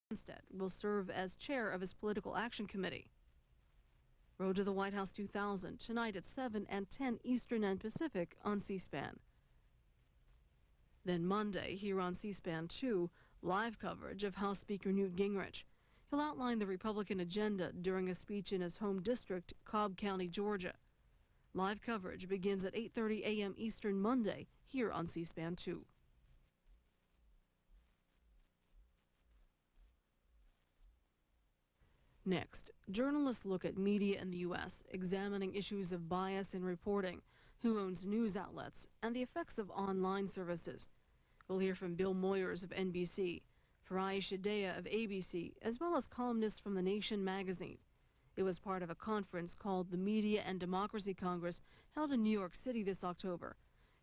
Instead, will serve as chair of his political action committee. Road to the White House 2000, tonight at 7 and 10 Eastern and Pacific on C-SPAN. Then Monday, here on C-SPAN 2, live coverage of House Speaker Newt Gingrich. He'll outline the Republican agenda during a speech in his home district, Cobb County, Georgia. Live coverage begins at 8:30 a.m. Eastern Monday, here on C-SPAN 2. Next, journalists look at media in the U.S., examining issues of bias in reporting, who owns news outlets, and the effects of online services. We'll hear from Bill Moyers of NBC, Farai Shidea of ABC, as well as columnists from The Nation magazine. It was part of a conference called the Media and Democracy Congress, held in New York City this October.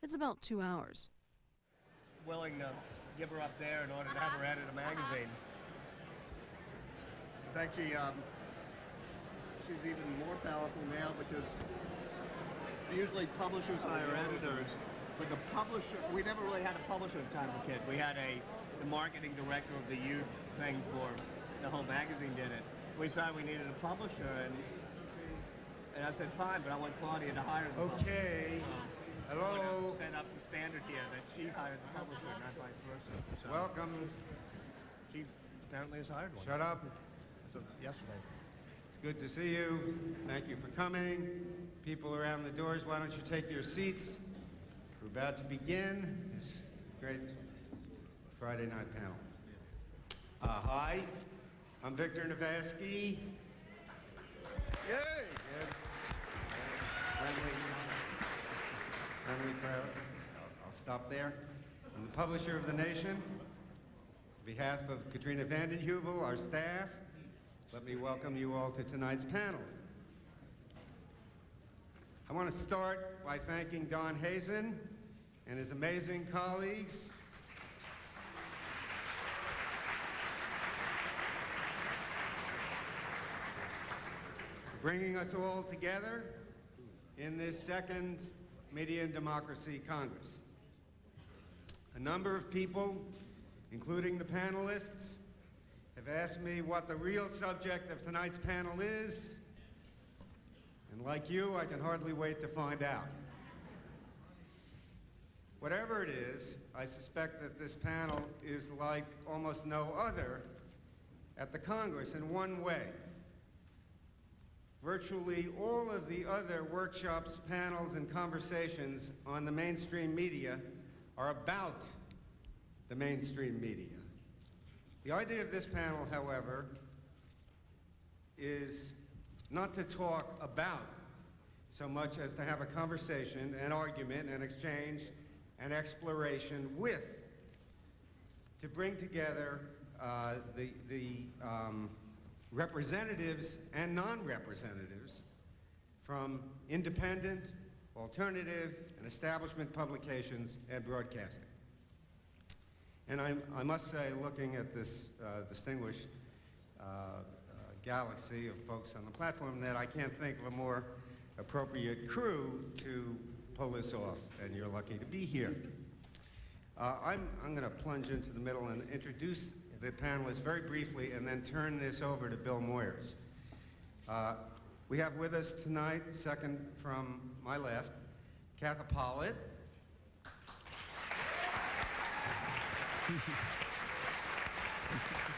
It's about 2 hours. Willing to give her up there in order to have her edit a magazine. In fact, she's even more powerful now because usually publishers hire editors, but the publisher, we never really had a publisher at the time of the kid. We had the marketing director of the youth thing for the whole magazine did it. We decided we needed a publisher, and I said, fine, but I want Claudia to hire the publisher. Okay. Hello. To set up the standard here that she hired the publisher, not vice versa. So Welcome. she apparently has hired one. Shut up. Yesterday. It's good to see you. Thank you for coming. People around the doors, why don't you take your seats? We're about to begin this great Friday night panel. Hi, I'm Victor Navasky. Yay! Friendly crowd. I'll stop there. I'm the publisher of The Nation. On behalf of Katrina Vanden Heuvel, our staff, let me welcome you all to tonight's panel. I want to start by thanking Don Hazen and his amazing colleagues for bringing us all together in this second Media and Democracy Congress. A number of people, including the panelists, have asked me what the real subject of tonight's panel is, and like you, I can hardly wait to find out. Whatever it is, I suspect that this panel is like almost no other at the Congress in one way. Virtually all of the other workshops, panels, and conversations on the mainstream media are about the mainstream media. The idea of this panel, however, is not to talk about so much as to have a conversation, an argument, an exchange, an exploration with, to bring together the representatives and non-representatives from independent, alternative, and establishment publications and broadcasting. And I must say, looking at this distinguished galaxy of folks on the platform, that I can't think of a more appropriate crew to pull this off, and you're lucky to be here. I'm going to plunge into the middle and introduce the panelists very briefly and then turn this over to Bill Moyers. We have with us tonight, second from my left, Katha Pollitt.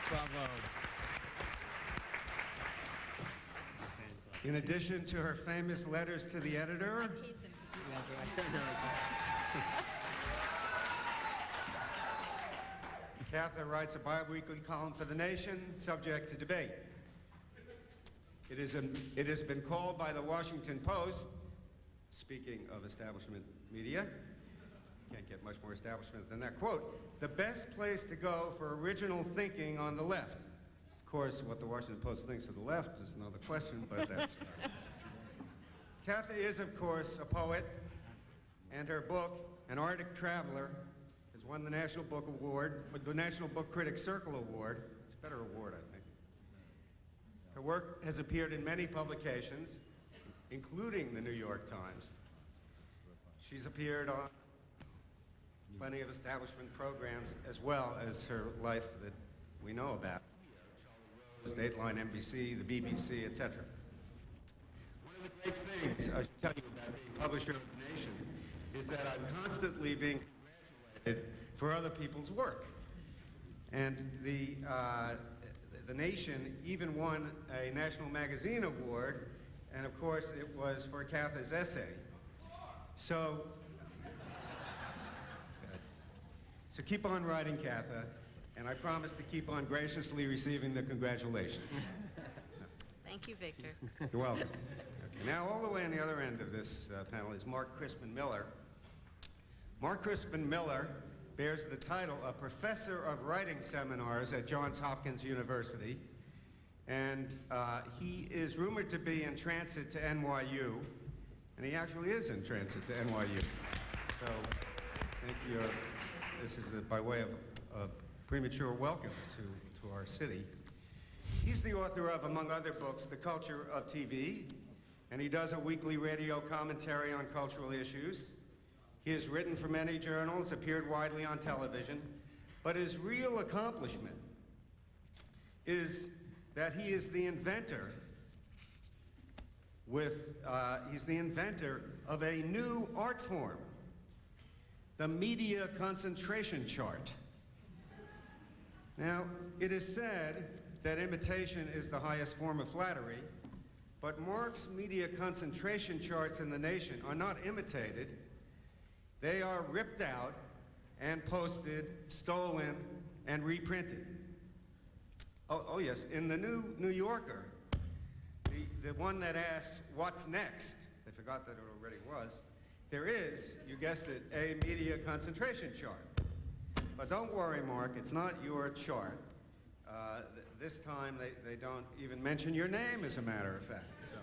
Bravo. In addition to her famous letters to the editor, Katha writes a bi-weekly column for The Nation, subject to debate. It has been called by the Washington Post, speaking of establishment media, can't get much more establishment than that, quote, the best place to go for original thinking on the left. Of course, what the Washington Post thinks of the left is another question, but that's... Katha is, of course, a poet, and her book, An Arctic Traveler, has won the National Book Award, the National Book Critics Circle Award. It's a better award, I think. Her work has appeared in many publications, including the New York Times. She's appeared on plenty of establishment programs, as well as her life that we know about. Dateline NBC, the BBC, etc. One of the great things I should tell you about being publisher of the Nation is that I'm constantly being congratulated for other people's work. And the Nation even won a National Magazine Award, and of course it was for Katha's essay. So keep on writing, Katha, and I promise to keep on graciously receiving the congratulations. Thank you, Victor. You're welcome. Okay, now, all the way on the other end of this panel is Mark Crispin Miller. Mark Crispin Miller bears the title of Professor of Writing Seminars at Johns Hopkins University, and he is rumored to be in transit to NYU, and he actually is in transit to NYU. So, I think this is by way of a premature welcome to our city. He's the author of, among other books, The Culture of TV, and he does a weekly radio commentary on cultural issues. He has written for many journals, appeared widely on television, but his real accomplishment is that he is the inventor of a new art form, the media concentration chart. Now, it is said that imitation is the highest form of flattery, but Mark's media concentration charts in the Nation are not imitated. They are ripped out and posted, stolen, and reprinted. Oh yes, in the New Yorker, the one that asks, what's next? They forgot that it already was. There is, you guessed it, a media concentration chart. But don't worry, Mark, it's not your chart. This time they don't even mention your name, as a matter of fact. So,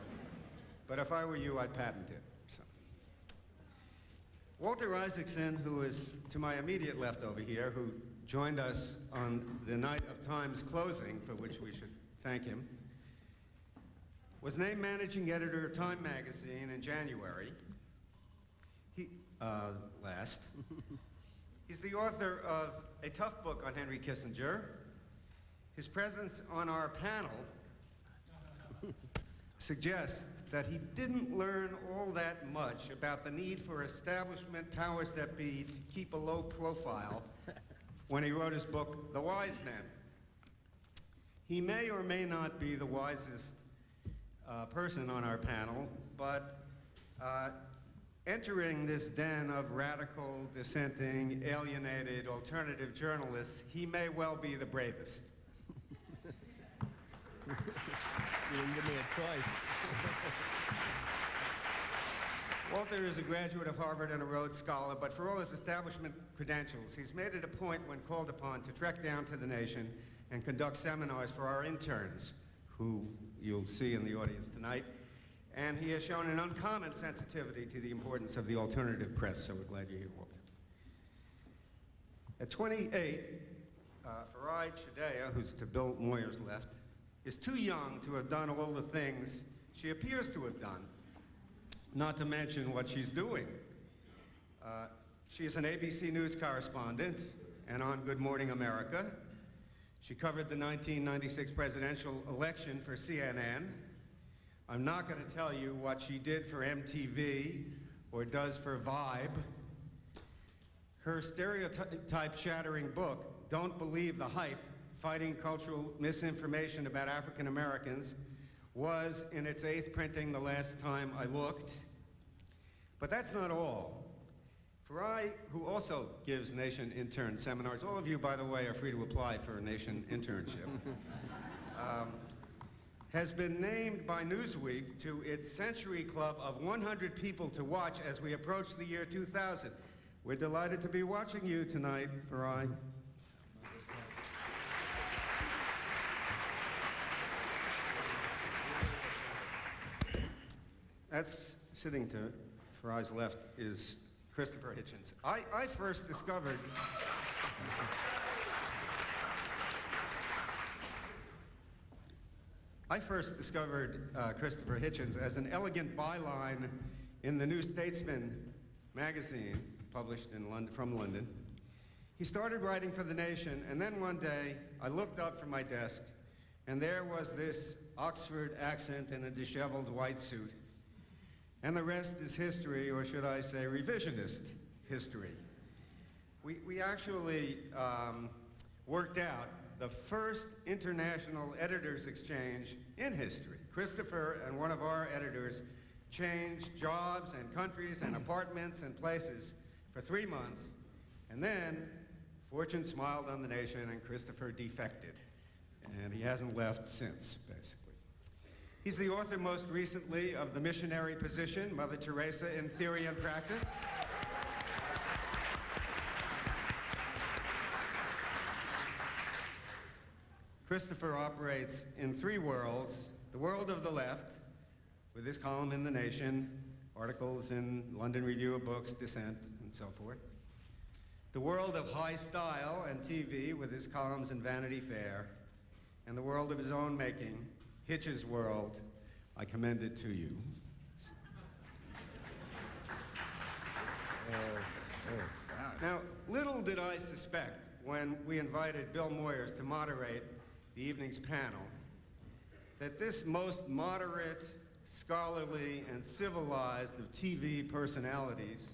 but if I were you, I'd patent it. So. Walter Isaacson, who is to my immediate left over here, who joined us on the night of Time's closing, for which we should thank him, was named managing editor of Time magazine in January. Last. He's the author of a tough book on Henry Kissinger. His presence on our panel suggests that he didn't learn all that much about the need for establishment powers that be to keep a low profile when he wrote his book, The Wise Men. He may or may not be the wisest person on our panel, but entering this den of radical, dissenting, alienated, alternative journalists, he may well be the bravest. You didn't give me a choice. Walter is a graduate of Harvard and a Rhodes Scholar, but for all his establishment credentials, he's made it a point when called upon to trek down to the Nation and conduct seminars for our interns, who you'll see in the audience tonight. And he has shown an uncommon sensitivity to the importance of the alternative press, so we're glad you're here, Walter. At 28, Farai Chideya, who's to Bill Moyer's left, is too young to have done all the things she appears to have done, not to mention what she's doing. She is an ABC News correspondent and on Good Morning America. She covered the 1996 presidential election for CNN. I'm not going to tell you what she did for MTV or does for Vibe. Her stereotype-shattering book, Don't Believe the Hype, Fighting Cultural Misinformation About African Americans, was in its 8th printing the last time I looked. But that's not all. Farai, who also gives Nation intern seminars, all of you, by the way, are free to apply for a Nation internship, has been named by Newsweek to its Century Club of 100 people to watch as we approach the year 2000. We're delighted to be watching you tonight, Farai. That's sitting to Farai's left is Christopher Hitchens. I first discovered Christopher Hitchens as an elegant byline in the New Statesman magazine, published in from London. He started writing for The Nation, and then one day I looked up from my desk and there was this Oxford accent in a disheveled white suit. And the rest is history, or should I say revisionist history. We actually worked out the first international editors' exchange in history. Christopher and one of our editors changed jobs and countries and apartments and places for 3 months, and then fortune smiled on the nation and Christopher defected. And he hasn't left since, basically. He's the author most recently of The Missionary Position, Mother Teresa in Theory and Practice. Christopher operates in 3 worlds: the world of the left, with his column in The Nation, articles in London Review of Books, Dissent, and so forth; the world of high style and TV, with his columns in Vanity Fair; and the world of his own making, Hitchens' World. I commend it to you. Now, little did I suspect when we invited Bill Moyers to moderate the evening's panel that this most moderate, scholarly, and civilized of TV personalities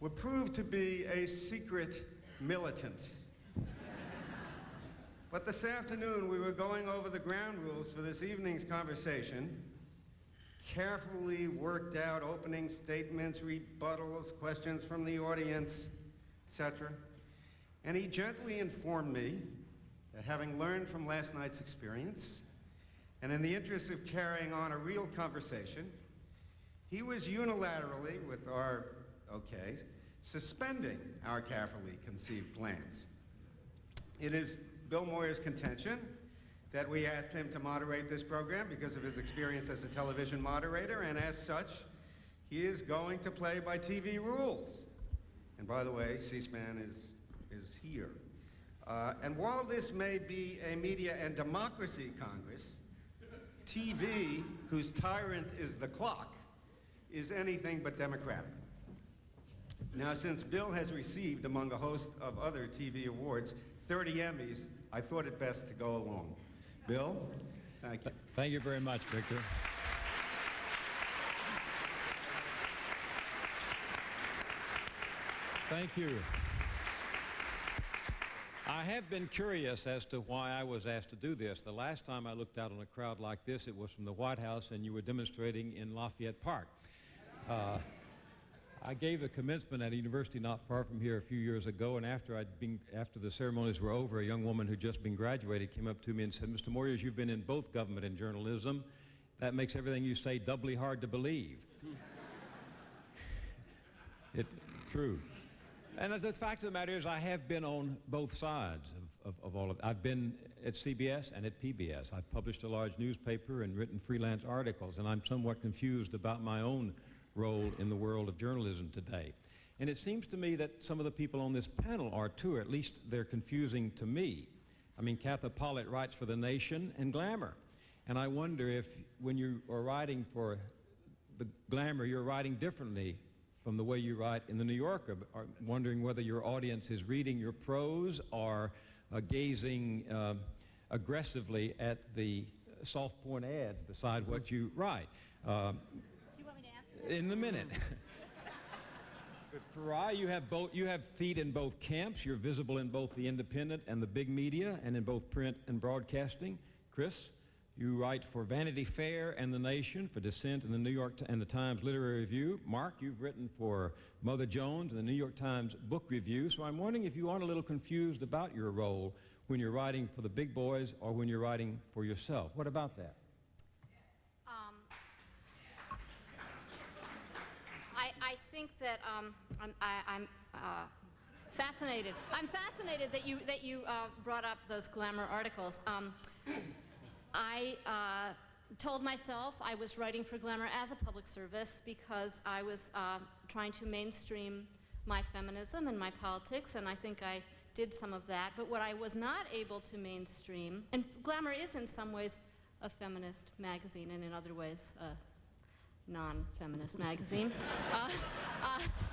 would prove to be a secret militant. But this afternoon, we were going over the ground rules for this evening's conversation, carefully worked out opening statements, rebuttals, questions from the audience, etc. And he gently informed me that having learned from last night's experience, and in the interest of carrying on a real conversation, he was unilaterally, with our okay, suspending our carefully conceived plans. It is Bill Moyer's contention that we asked him to moderate this program because of his experience as a television moderator, and as such, he is going to play by TV rules. And by the way, C-SPAN is here. And while this may be a media and democracy Congress, TV, whose tyrant is the clock, is anything but democratic. Now, since Bill has received, among a host of other TV awards, 30 Emmys, I thought it best to go along. Bill, thank you. Thank you very much, Victor. Thank you. I have been curious as to why I was asked to do this. The last time I looked out on a crowd like this, it was from the White House, and you were demonstrating in Lafayette Park. I gave a commencement at a university not far from here a few years ago, and after the ceremonies were over, a young woman who'd just been graduated came up to me and said, "Mr. Moyers, you've been in both government and journalism. That makes everything you say doubly hard to believe." True. And the fact of the matter is, I have been on both sides of all of it. I've been at CBS and at PBS. I've published a large newspaper and written freelance articles, and I'm somewhat confused about my own role in the world of journalism today. And it seems to me that some of the people on this panel are too, or at least they're confusing to me. I mean, Katha Pollitt writes for The Nation and Glamour. And I wonder if when you are writing for the Glamour, you're writing differently from the way you write in the New Yorker, or wondering whether your audience is reading your prose or gazing aggressively at the soft point ads beside what you write. Do you want me to answer? In a minute. Farai, you have feet in both camps. You're visible in both the independent and the big media, and in both print and broadcasting. Chris, you write for Vanity Fair and The Nation, for Dissent and the New York and the Times Literary Review. Mark, you've written for Mother Jones and the New York Times Book Review. So I'm wondering if you aren't a little confused about your role when you're writing for the big boys or when you're writing for yourself. What about that? I think that I'm fascinated. I'm fascinated that you brought up those Glamour articles. I told myself I was writing for Glamour as a public service because I was trying to mainstream my feminism and my politics, and I think I did some of that. But what I was not able to mainstream, and Glamour is in some ways a feminist magazine, and in other ways a non-feminist magazine.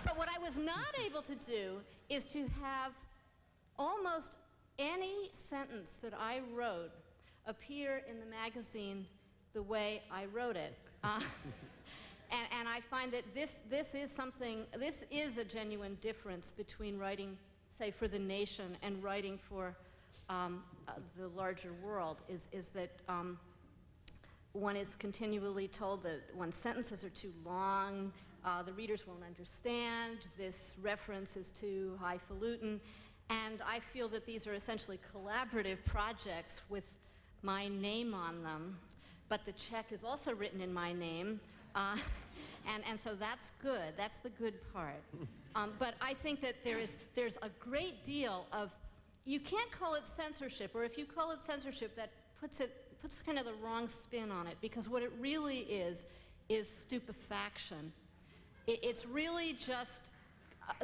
But what I was not able to do is to have almost any sentence that I wrote appear in the magazine the way I wrote it. And I find that this is a genuine difference between writing, say, for the nation and writing for the larger world, is that one is continually told that one's sentences are too long, the readers won't understand, this reference is too highfalutin, and I feel that these are essentially collaborative projects with my name on them, but the check is also written in my name, and so that's good, that's the good part. But I think that there's a great deal of, you can't call it censorship, or if you call it censorship, that puts kind of the wrong spin on it, because what it really is stupefaction. It's really just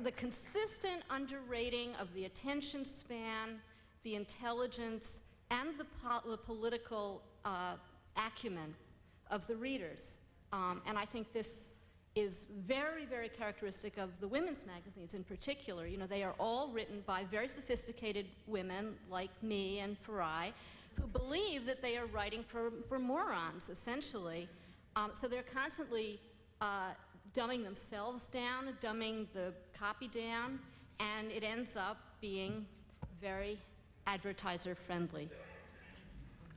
the consistent underrating of the attention span, the intelligence, and the political acumen of the readers. And I think this is very, very characteristic of the women's magazines in particular. You know, they are all written by very sophisticated women like me and Farai, who believe that they are writing for morons, essentially. So they're constantly dumbing themselves down, dumbing the copy down, and it ends up being very advertiser-friendly.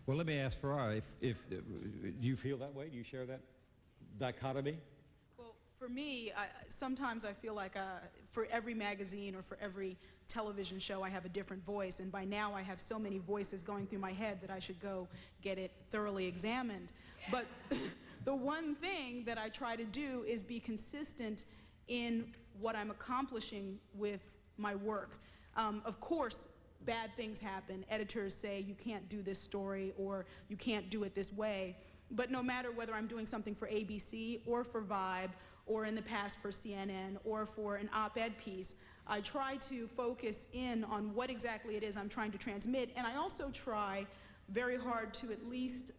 Well, let me ask Farai, do you feel that way? Do you share that dichotomy? Well, for me, sometimes I feel like for every magazine or for every television show, I have a different voice, and by now I have so many voices going through my head that I should go get it thoroughly examined. But the one thing that I try to do is be consistent in what I'm accomplishing with my work. Of course, bad things happen. Editors say you can't do this story or you can't do it this way. But no matter whether I'm doing something for ABC or for Vibe or in the past for CNN or for an op-ed piece, I try to focus in on what exactly it is I'm trying to transmit, and I also try very hard to at least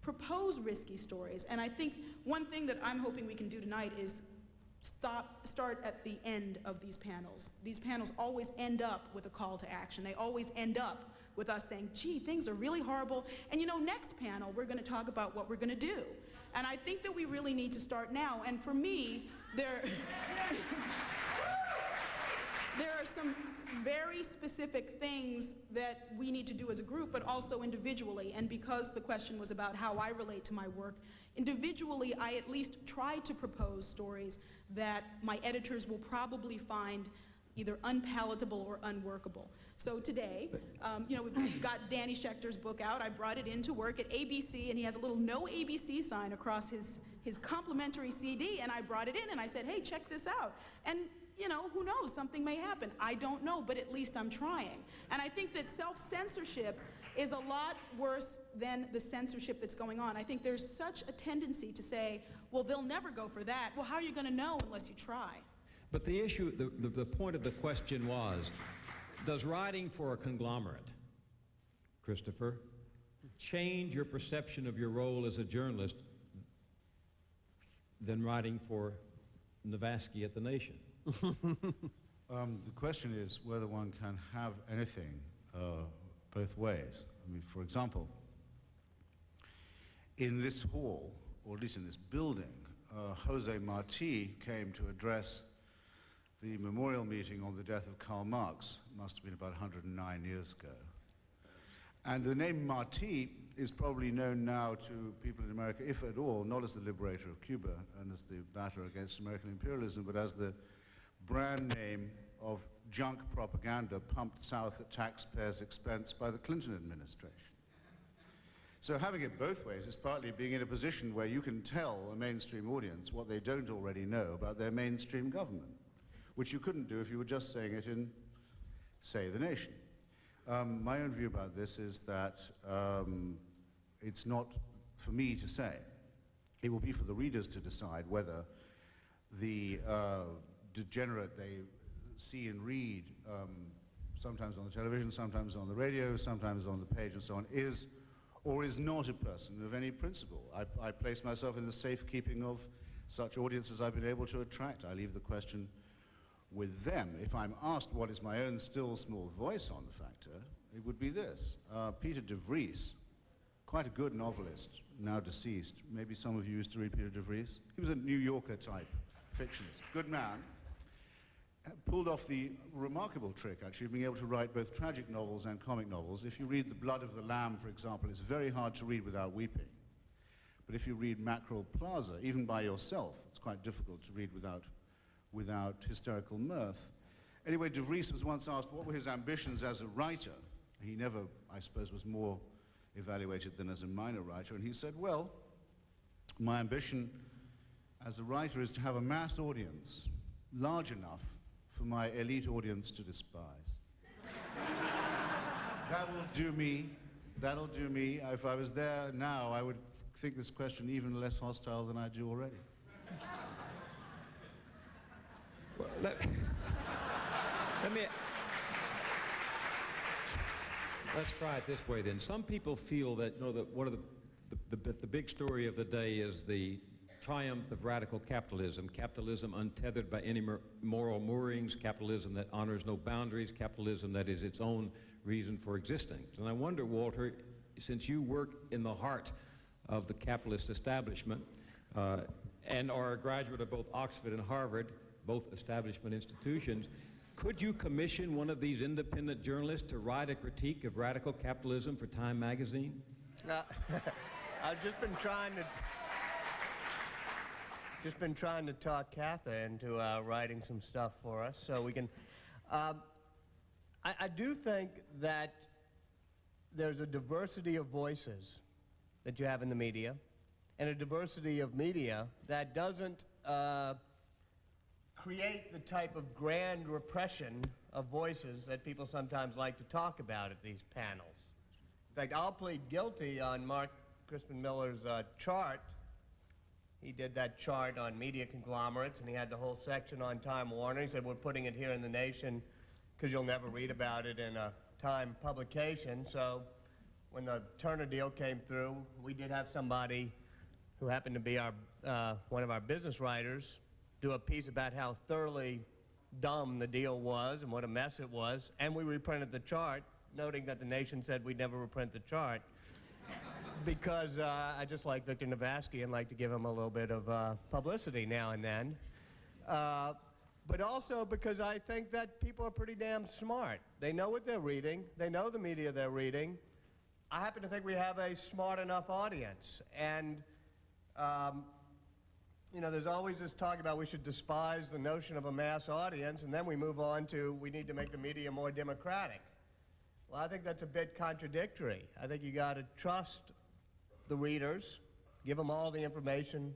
propose risky stories. And I think one thing that I'm hoping we can do tonight is start at the end of these panels. These panels always end up with a call to action. They always end up with us saying, gee, things are really horrible, and you know, next panel we're going to talk about what we're going to do. And I think that we really need to start now. And for me, there are some very specific things that we need to do as a group, but also individually. And because the question was about how I relate to my work, individually I at least try to propose stories that my editors will probably find either unpalatable or unworkable. So today, you know, we've got Danny Schechter's book out. I brought it in to work at ABC, and he has a little no ABC sign across his complimentary CD, and I brought it in and I said, hey, check this out. And you know, who knows, something may happen. I don't know, but at least I'm trying. And I think that self-censorship is a lot worse than the censorship that's going on. I think there's such a tendency to say, well, they'll never go for that. Well, how are you going to know unless you try? But the issue, the point of the question was, does writing for a conglomerate, Christopher, change your perception of your role as a journalist than writing for Navasky at The Nation? The question is whether one can have anything both ways. I mean, for example, in this hall, or at least in this building, Jose Marti came to address the memorial meeting on the death of Karl Marx. It must have been about 109 years ago. And the name Marti is probably known now to people in America, if at all, not as the liberator of Cuba and as the battler against American imperialism, but as the brand name of junk propaganda pumped south at taxpayers' expense by the Clinton administration. So having it both ways is partly being in a position where you can tell a mainstream audience what they don't already know about their mainstream government, which you couldn't do if you were just saying it in, say, The Nation. My own view about this is that it's not for me to say. It will be for the readers to decide whether the degenerate they see and read, sometimes on the television, sometimes on the radio, sometimes on the page and so on, is or is not a person of any principle. I place myself in the safekeeping of such audiences I've been able to attract. I leave the question with them. If I'm asked what is my own still small voice on the factor, it would be this. Peter de Vries quite a good novelist, now deceased. Maybe some of you used to read Peter de Vries. He was a New Yorker type fictionist, good man. Pulled off the remarkable trick, actually, of being able to write both tragic novels and comic novels. If you read The Blood of the Lamb, for example, it's very hard to read without weeping. But if you read Mackerel Plaza, even by yourself, it's quite difficult to read without hysterical mirth. Anyway, de Vries was once asked what were his ambitions as a writer. He never, I suppose, was more evaluated than as a minor writer, and he said, well, my ambition as a writer is to have a mass audience large enough for my elite audience to despise. That will do me. That'll do me. If I was there now, I would think this question even less hostile than I do already. Well, let me... Let's try it this way then. Some people feel that, you know, that one of the big story of the day is the triumph of radical capitalism, capitalism untethered by any moral moorings, capitalism that honors no boundaries, capitalism that is its own reason for existing. And I wonder, Walter, since you work in the heart of the capitalist establishment and are a graduate of both Oxford and Harvard, both establishment institutions, could you commission one of these independent journalists to write a critique of radical capitalism for Time magazine? I've just been trying to talk Katha into writing some stuff for us, so we can. I do think that there's a diversity of voices that you have in the media, and a diversity of media that doesn't create the type of grand repression of voices that people sometimes like to talk about at these panels. In fact, I'll plead guilty on Mark Crispin Miller's chart. He did that chart on media conglomerates, and he had the whole section on Time Warner. He said, we're putting it here in the Nation because you'll never read about it in a Time publication. So when the Turner deal came through, we did have somebody who happened to be our one of our business writers do a piece about how thoroughly dumb the deal was and what a mess it was, and we reprinted the chart, noting that the Nation said we'd never reprint the chart, because I just like Victor Navasky and like to give him a little bit of publicity now and then. But also because I think that people are pretty damn smart. They know what they're reading. They know the media they're reading. I happen to think we have a smart enough audience. And you know, there's always this talk about we should despise the notion of a mass audience, and then we move on to we need to make the media more democratic. Well, I think that's a bit contradictory. I think you got to trust the readers, give them all the information,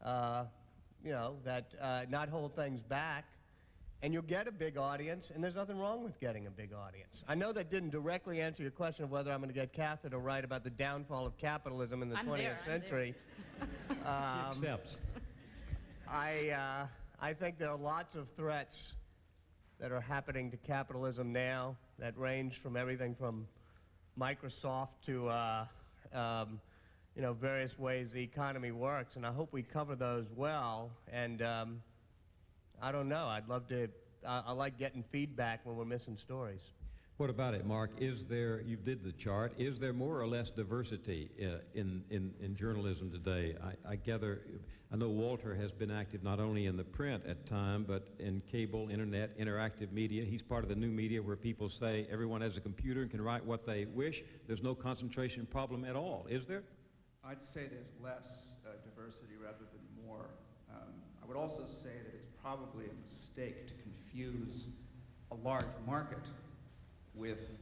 you know, that not hold things back, and you'll get a big audience, and there's nothing wrong with getting a big audience. I know that didn't directly answer your question of whether I'm going to get Katha to write about the downfall of capitalism in the 20th century. She accepts. I think there are lots of threats that are happening to capitalism now that range from everything from Microsoft to you know, various ways the economy works, and I hope we cover those well. And I don't know, I'd love to, I like getting feedback when we're missing stories. What about it, Mark? Is there, you did the chart, is there more or less diversity in journalism today? I gather, I know Walter has been active not only in the print at Time, but in cable, internet, interactive media. He's part of the new media where people say everyone has a computer and can write what they wish. There's no concentration problem at all, is there? I'd say there's less diversity rather than more. I would also say that it's probably a mistake to confuse a large market with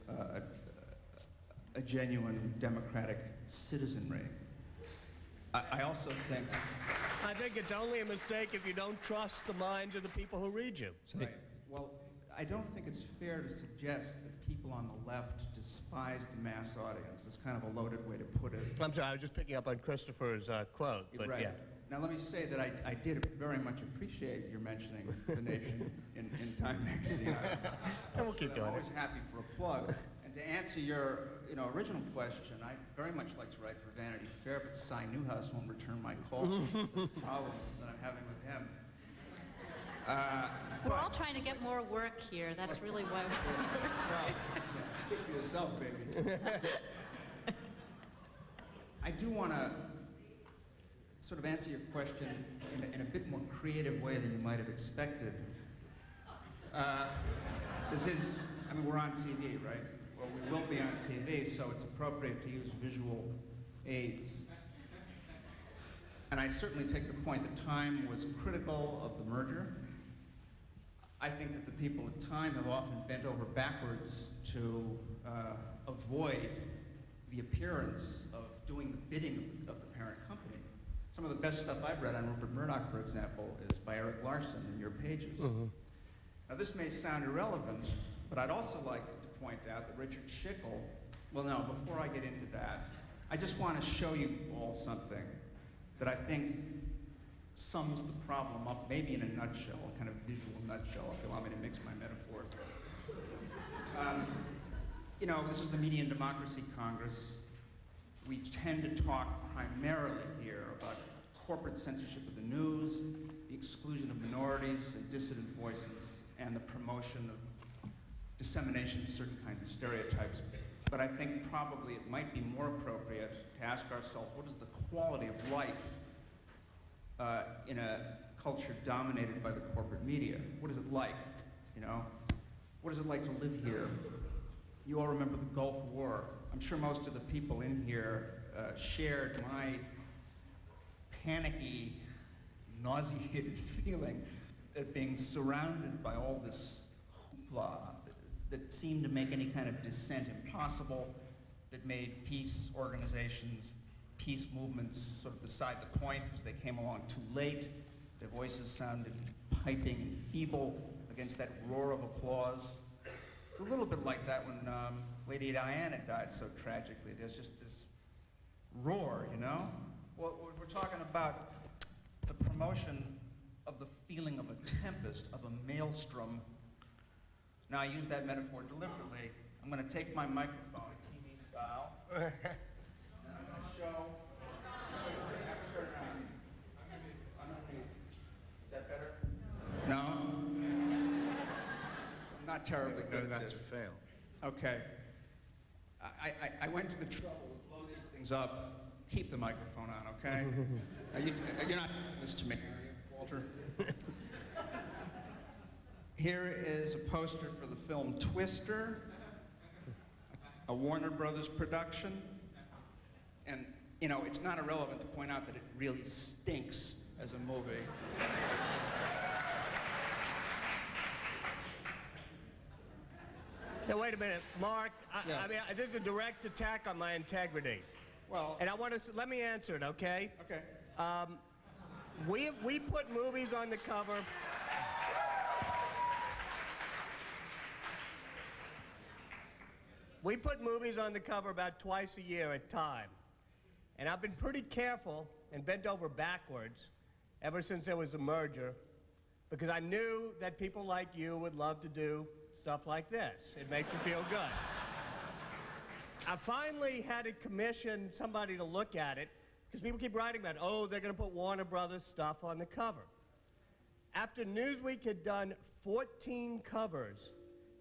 a genuine democratic citizenry. I also think... I think it's only a mistake if you don't trust the minds of the people who read you. Right. Well, I don't think it's fair to suggest that people on the left despise the mass audience. It's kind of a loaded way to put it. I'm sorry, I was just picking up on Christopher's quote, but right. yeah. Now let me say that I did very much appreciate your mentioning the Nation in Time magazine. And we'll keep doing I'm it. always happy for a plug. And to answer your original question, I very much like to write for Vanity Fair, but Cy Newhouse won't return my call. That's the problem that I'm having with him. We're all trying to get more work here. That's really why Well, speak for yourself, baby. I do want to sort of answer your question in a bit more creative way than you might have expected. I mean, we're on TV, right? Well, we will be on TV, so it's appropriate to use visual aids. And I certainly take the point that Time was critical of the merger. I think that the people at Time have often bent over backwards to avoid the appearance of doing the bidding of the parent company. Some of the best stuff I've read on Rupert Murdoch, for example, is by Eric Larson in your pages. Now, this may sound irrelevant, but I'd also like to point out that Richard Schickel, well, no, before I get into that, I just want to show you all something that I think sums the problem up, maybe in a nutshell, a kind of visual nutshell, if you allow me to mix my metaphors. You know, this is the Media and Democracy Congress. We tend to talk primarily here about corporate censorship of the news, the exclusion of minorities and dissident voices, and the promotion of dissemination of certain kinds of stereotypes. But I think probably it might be more appropriate to ask ourselves, what is the quality of life in a culture dominated by the corporate media? What is it like, you know? What is it like to live here? You all remember the Gulf War. I'm sure most of the people in here shared my panicky, nauseated feeling at being surrounded by all this hoopla that seemed to make any kind of dissent impossible, that made peace organizations, peace movements sort of beside the point because they came along too late. Their voices sounded piping and feeble against that roar of applause. It's a little bit like that when Lady Diana died so tragically. There's just this roar, you know? Well, we're talking about the promotion of the feeling of a tempest, of a maelstrom. Now, I use that metaphor deliberately. I'm going to take my microphone, TV style, and I'm going to show. Is that better? No? I'm not terribly good at this. To fail. Okay. I went to the trouble to blow these things up. Keep the microphone on, okay? You're not doing this to me, are you, Walter? Here is a poster for the film Twister, a Warner Brothers production. And, you know, it's not irrelevant to point out that it really stinks as a movie. Now, wait a minute, Mark. I mean, this is a direct attack on my integrity. Well, And I want to, let me answer it, okay? okay. We put movies on the cover. We put movies on the cover about twice a year at Time. And I've been pretty careful and bent over backwards ever since there was a merger, because I knew that people like you would love to do stuff like this. It makes you feel good. I finally had to commission somebody to look at it, because people keep writing about, oh, they're going to put Warner Brothers stuff on the cover. After Newsweek had done 14 covers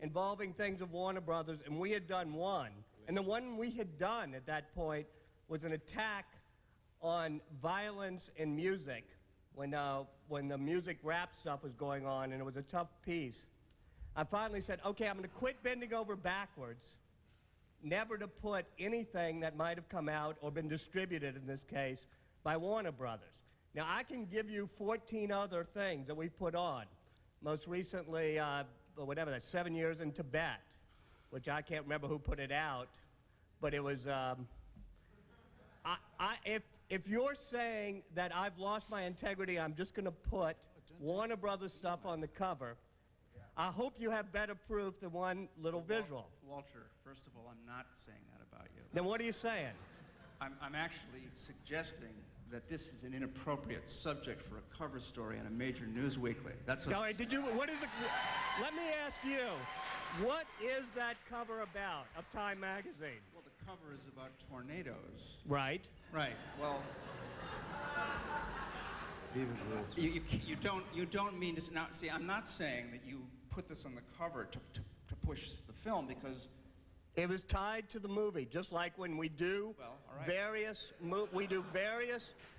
involving things of Warner Brothers, and we had done one, and the one we had done at that point was an attack on violence in music when the music rap stuff was going on, and it was a tough piece. I finally said, okay, I'm going to quit bending over backwards, never to put anything that might have come out or been distributed, in this case, by Warner Brothers. Now, I can give you 14 other things that we've put on. Most recently, whatever, that's 7 Years in Tibet, which I can't remember who put it out, but it was, if you're saying that I've lost my integrity, I'm just going to put Warner Brothers stuff on the cover, I hope you have better proof than one little visual. Walter, first of all, I'm not saying that about you. Then what are you saying? I'm actually suggesting that this is an inappropriate subject for a cover story on a major news weekly. That's what. All right, what is it? Let me ask you, what is that cover about of Time magazine? Well, the cover is about tornadoes. Right. Right. Well, you don't mean to. Now, see, I'm not saying that you put this on the cover to push the film, because It was tied to the movie, just like when we do various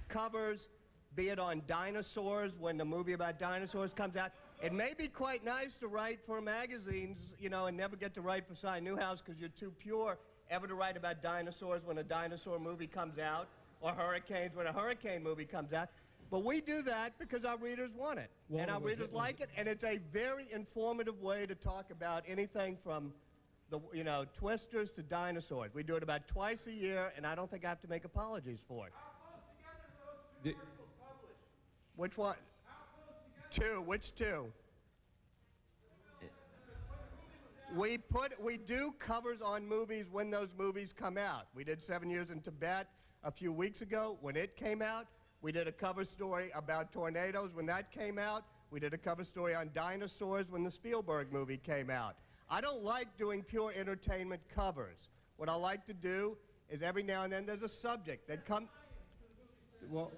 covers, be it on dinosaurs, when the movie about dinosaurs comes out. It may be quite nice to write for magazines, you know, and never get to write for Cy Newhouse because you're too pure ever to write about dinosaurs when a dinosaur movie comes out, or hurricanes when a hurricane movie comes out. But we do that because our readers want it, and our readers like it, and it's a very informative way to talk about anything from the, you know, twisters to dinosaurs. We do it about twice a year, and I don't think I have to make apologies for it. How close together are those two articles published? Which one? How close together? Two. Which two? We do covers on movies when those movies come out. We did 7 Years in Tibet a few weeks ago when it came out. We did a cover story about tornadoes when that came out. We did a cover story on dinosaurs when the Spielberg movie came out. I don't like doing pure entertainment covers. What I like to do is every now and then there's a subject that comes. Well,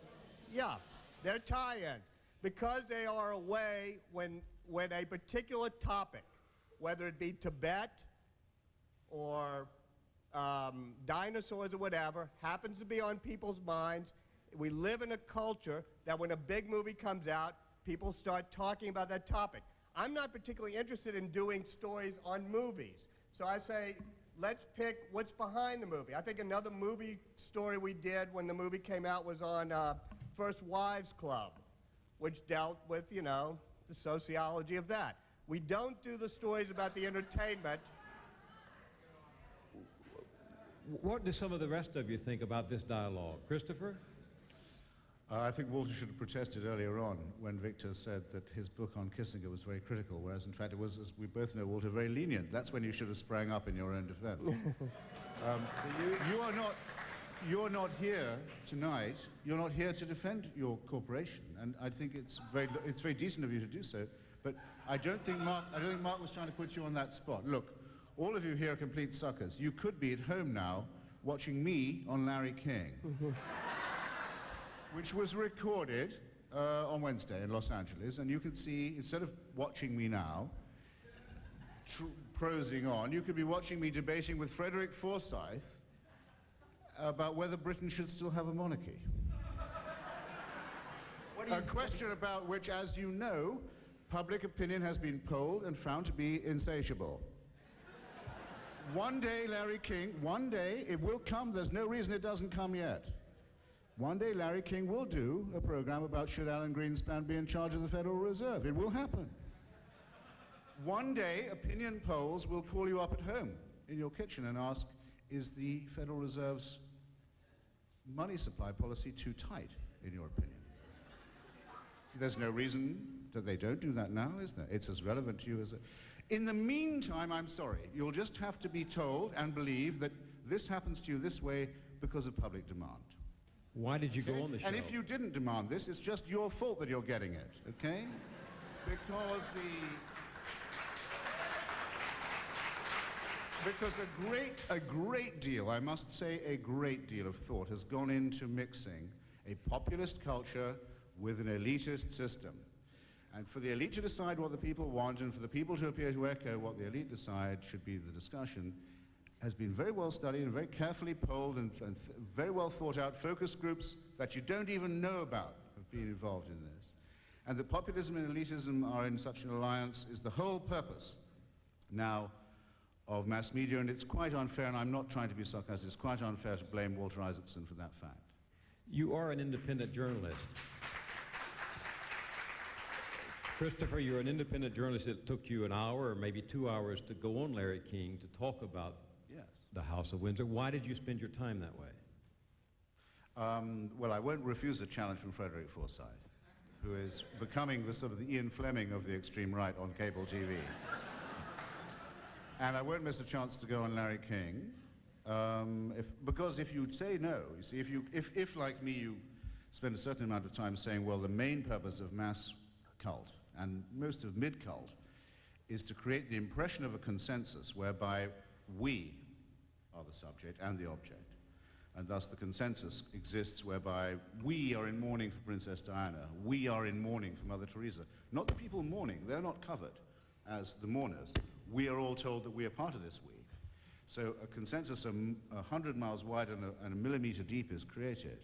yeah, they're tie-ins because they are a way when a particular topic, whether it be Tibet or dinosaurs or whatever, happens to be on people's minds. We live in a culture that when a big movie comes out, people start talking about that topic. I'm not particularly interested in doing stories on movies. So I say, let's pick what's behind the movie. I think another movie story we did when the movie came out was on First Wives Club, which dealt with, you know, the sociology of that. We don't do the stories about the entertainment. What do some of the rest of you think about this dialogue? Christopher? I think Walter should have protested earlier on when Victor said that his book on Kissinger was very critical, whereas in fact it was, as we both know, Walter, very lenient. That's when you should have sprang up in your own defense. You're not here tonight. You're not here to defend your corporation, and I think it's very decent of you to do so. But I don't think Mark was trying to put you on that spot. Look, all of you here are complete suckers. You could be at home now watching me on Larry King, which was recorded on Wednesday in Los Angeles, and you can see, instead of watching me now, prosing on, you could be watching me debating with Frederick Forsyth about whether Britain should still have a monarchy. A question about which, as you know, public opinion has been polled and found to be insatiable. One day, Larry King, one day, it will come. There's no reason it doesn't come yet. One day, Larry King will do a program about should Alan Greenspan be in charge of the Federal Reserve. It will happen. One day, opinion polls will call you up at home in your kitchen and ask, is the Federal Reserve's money supply policy too tight, in your opinion? There's no reason that they don't do that now, is there? It's as relevant to you as... In the meantime, I'm sorry, you'll just have to be told and believe that this happens to you this way because of public demand. Why did you go on the show? And if you didn't demand this, it's just your fault that you're getting it, okay? Because a great deal, I must say a great deal of thought has gone into mixing a populist culture with an elitist system. And for the elite to decide what the people want, and for the people to appear to echo what the elite decide should be the discussion, has been very well studied and very carefully polled and very well thought out. Focus groups that you don't even know about have been involved in this. And that populism and elitism are in such an alliance is the whole purpose now of mass media, and it's quite unfair, and I'm not trying to be sarcastic, it's quite unfair to blame Walter Isaacson for that fact. You are an independent journalist. Christopher, you're an independent journalist. It took you an hour or maybe 2 hours to go on Larry King to talk about the House of Windsor. Why did you spend your time that way? Well, I won't refuse a challenge from Frederick Forsyth, who is becoming the sort of the Ian Fleming of the extreme right on cable TV. And I won't miss a chance to go on Larry King, because if you say no, you see, if like me, you spend a certain amount of time saying, well, the main purpose of mass cult and most of mid-cult is to create the impression of a consensus whereby we are the subject and the object. And thus the consensus exists whereby we are in mourning for Princess Diana, we are in mourning for Mother Teresa. Not the people mourning, they're not covered as the mourners. We are all told that we are part of this we. So a consensus 100 miles wide and a millimeter deep is created.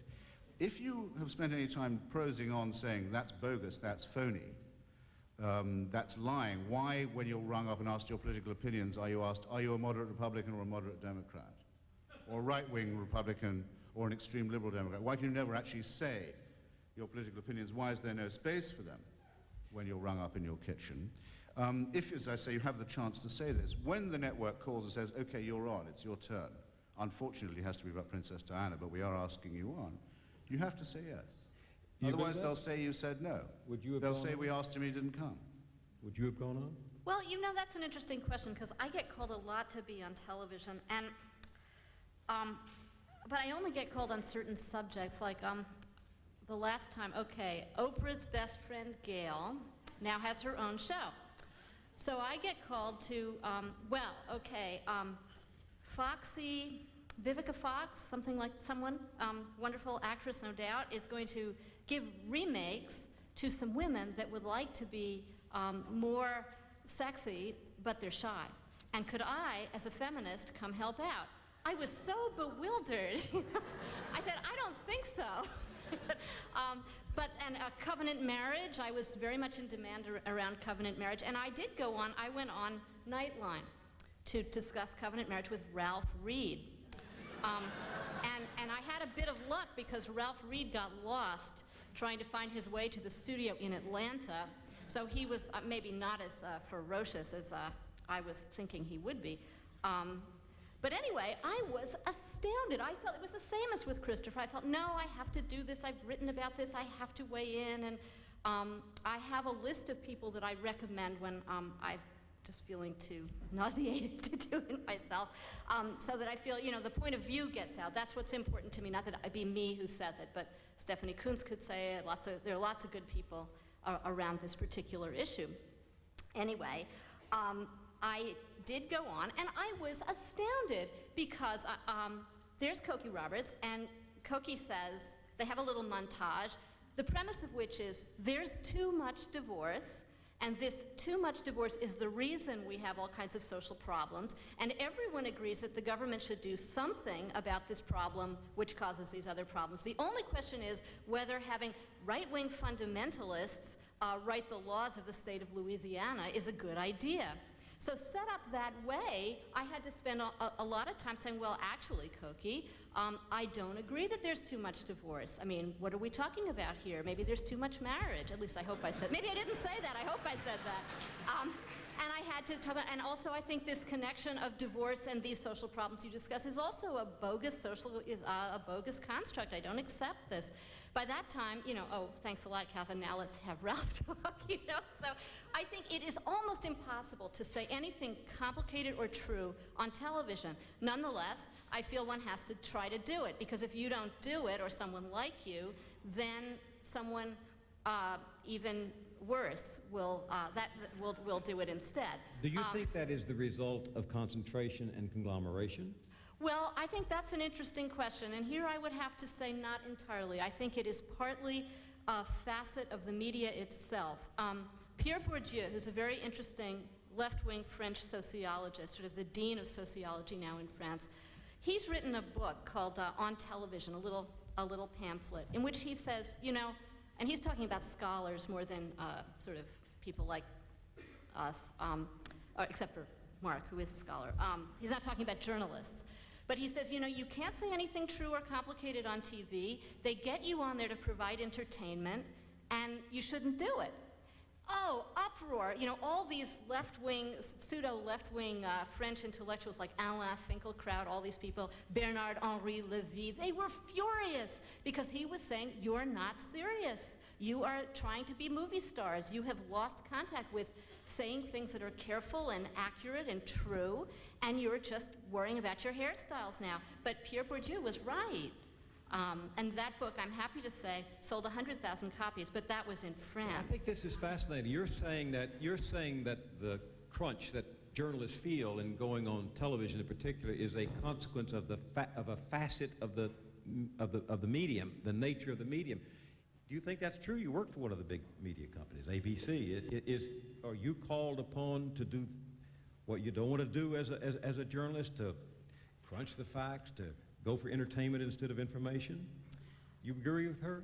If you have spent any time prosing on saying that's bogus, that's phony, that's lying, why, when you're rung up and asked your political opinions, are you asked, are you a moderate Republican or a moderate Democrat? Or a right-wing Republican or an extreme liberal Democrat? Why can you never actually say your political opinions? Why is there no space for them when you're rung up in your kitchen? If, as I say, you have the chance to say this, when the network calls and says, okay, you're on, it's your turn, unfortunately it has to be about Princess Diana, but we are asking you on, you have to say yes. Otherwise they'll say you said no. They'll say we asked him, he didn't come. Would you have gone on? Well, you know, that's an interesting question because I get called a lot to be on television, and but I only get called on certain subjects, like the last time, okay, Oprah's best friend Gail now has her own show. So I get called to, Foxy, Vivica Fox, something like someone, wonderful actress no doubt, is going to give remakes to some women that would like to be more sexy, but they're shy. And could I, as a feminist, come help out? I was so bewildered. I said, I don't think so. I said, and covenant marriage, I was very much in demand around covenant marriage, and I did go on, I went on Nightline to discuss covenant marriage with Ralph Reed. And I had a bit of luck because Ralph Reed got lost trying to find his way to the studio in Atlanta, so he was maybe not as ferocious as I was thinking he would be. But anyway, I was astounded. I felt it was the same as with Christopher. I felt, no, I have to do this. I've written about this. I have to weigh in. And I have a list of people that I recommend when I'm just feeling too nauseated to do it myself, so that I feel, you know, the point of view gets out. That's what's important to me. Not that it be me who says it, but Stephanie Kuntz could say it. There are lots of good people around this particular issue. Anyway, I did go on, and I was astounded because there's Cokie Roberts, and Cokie says, they have a little montage, the premise of which is there's too much divorce, and this too much divorce is the reason we have all kinds of social problems, and everyone agrees that the government should do something about this problem which causes these other problems. The only question is whether having right-wing fundamentalists write the laws of the state of Louisiana is a good idea. So set up that way, I had to spend a lot of time saying, well, actually, Cokie, I don't agree that there's too much divorce. I mean, what are we talking about here? Maybe there's too much marriage. At least I hope I said. Maybe I didn't say that. I hope I said that. And I had to talk about, and also I think this connection of divorce and these social problems you discuss is also a bogus a bogus construct. I don't accept this. By that time, you know, oh, thanks a lot, Catherine, now let's have Ralph talk, you know. So I think it is almost impossible to say anything complicated or true on television. Nonetheless, I feel one has to try to do it, because if you don't do it, or someone like you, then someone even worse will do it instead. Do you think that is the result of concentration and conglomeration? Well, I think that's an interesting question, and here I would have to say not entirely. I think it is partly a facet of the media itself. Pierre Bourdieu, who's a very interesting left-wing French sociologist, sort of the dean of sociology now in France, he's written a book called On Television, a little pamphlet, in which he says, you know, and he's talking about scholars more than sort of people like us, except for Mark, who is a scholar. He's not talking about journalists. But he says, you know, you can't say anything true or complicated on TV. They get you on there to provide entertainment, and you shouldn't do it. Oh, uproar. You know, all these left-wing, pseudo-left-wing French intellectuals like Alain Finkielkraut, all these people, Bernard-Henri Lévy, they were furious because he was saying, you're not serious. You are trying to be movie stars. You have lost contact with saying things that are careful and accurate and true, and you're just worrying about your hairstyles now. But Pierre Bourdieu was right. And that book, I'm happy to say, sold 100,000 copies, but that was in France. I think this is fascinating. You're saying that the crunch that journalists feel in going on television in particular is a consequence of a facet of the medium, the nature of the medium. Do you think that's true? You work for one of the big media companies, ABC. Are you called upon to do what you don't want to do as a journalist, to crunch the facts, to go for entertainment instead of information? You agree with her?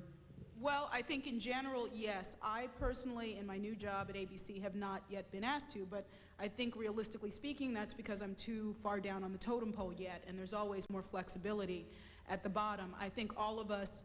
Well, I think in general, yes. I personally, in my new job at ABC, have not yet been asked to, but I think realistically speaking, that's because I'm too far down on the totem pole yet, and there's always more flexibility at the bottom. I think all of us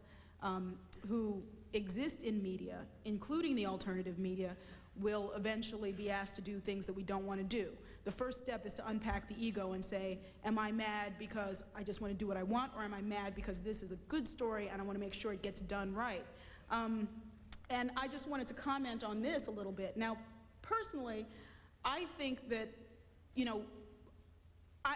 who exist in media, including the alternative media, will eventually be asked to do things that we don't want to do. The first step is to unpack the ego and say, am I mad because I just want to do what I want, or am I mad because this is a good story and I want to make sure it gets done right? And I just wanted to comment on this a little bit. Now, personally, I think that, you know,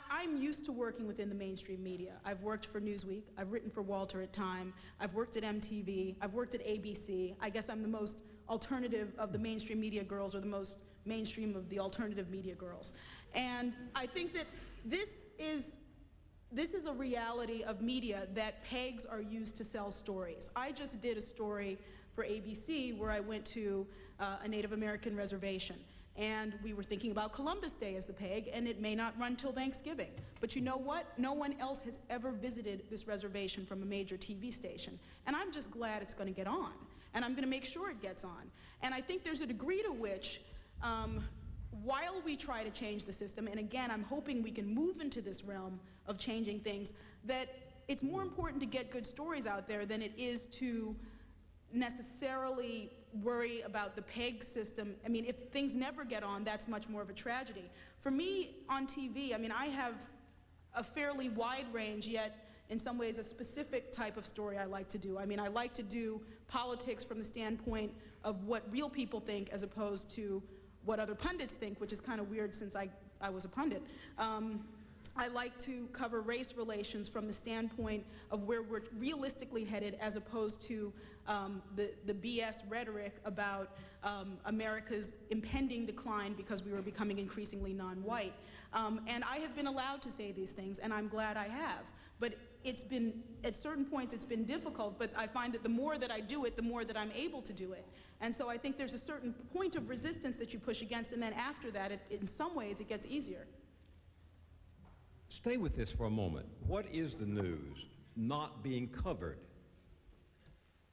I'm used to working within the mainstream media. I've worked for Newsweek, I've written for Walter at Time, I've worked at MTV, I've worked at ABC. I guess I'm the most alternative of the mainstream media girls, or the most mainstream of the alternative media girls. And I think that this is a reality of media, that pegs are used to sell stories. I just did a story for ABC where I went to a Native American reservation. And we were thinking about Columbus Day as the peg, and it may not run till Thanksgiving. But you know what? No one else has ever visited this reservation from a major TV station. And I'm just glad it's going to get on. And I'm going to make sure it gets on. And I think there's a degree to which, while we try to change the system, and again, I'm hoping we can move into this realm of changing things, that it's more important to get good stories out there than it is to necessarily worry about the peg system. I mean, if things never get on, that's much more of a tragedy. For me, on TV, I mean, I have a fairly wide range, yet in some ways a specific type of story I like to do. I mean, I like to do politics from the standpoint of what real people think as opposed to what other pundits think, which is kind of weird since I was a pundit. I like to cover race relations from the standpoint of where we're realistically headed, as opposed to the BS rhetoric about America's impending decline because we were becoming increasingly non-white. And I have been allowed to say these things, and I'm glad I have. But it's been, at certain points, it's been difficult, but I find that the more that I do it, the more that I'm able to do it. And so I think there's a certain point of resistance that you push against, and then after that, in some ways, it gets easier. Stay with this for a moment. What is the news not being covered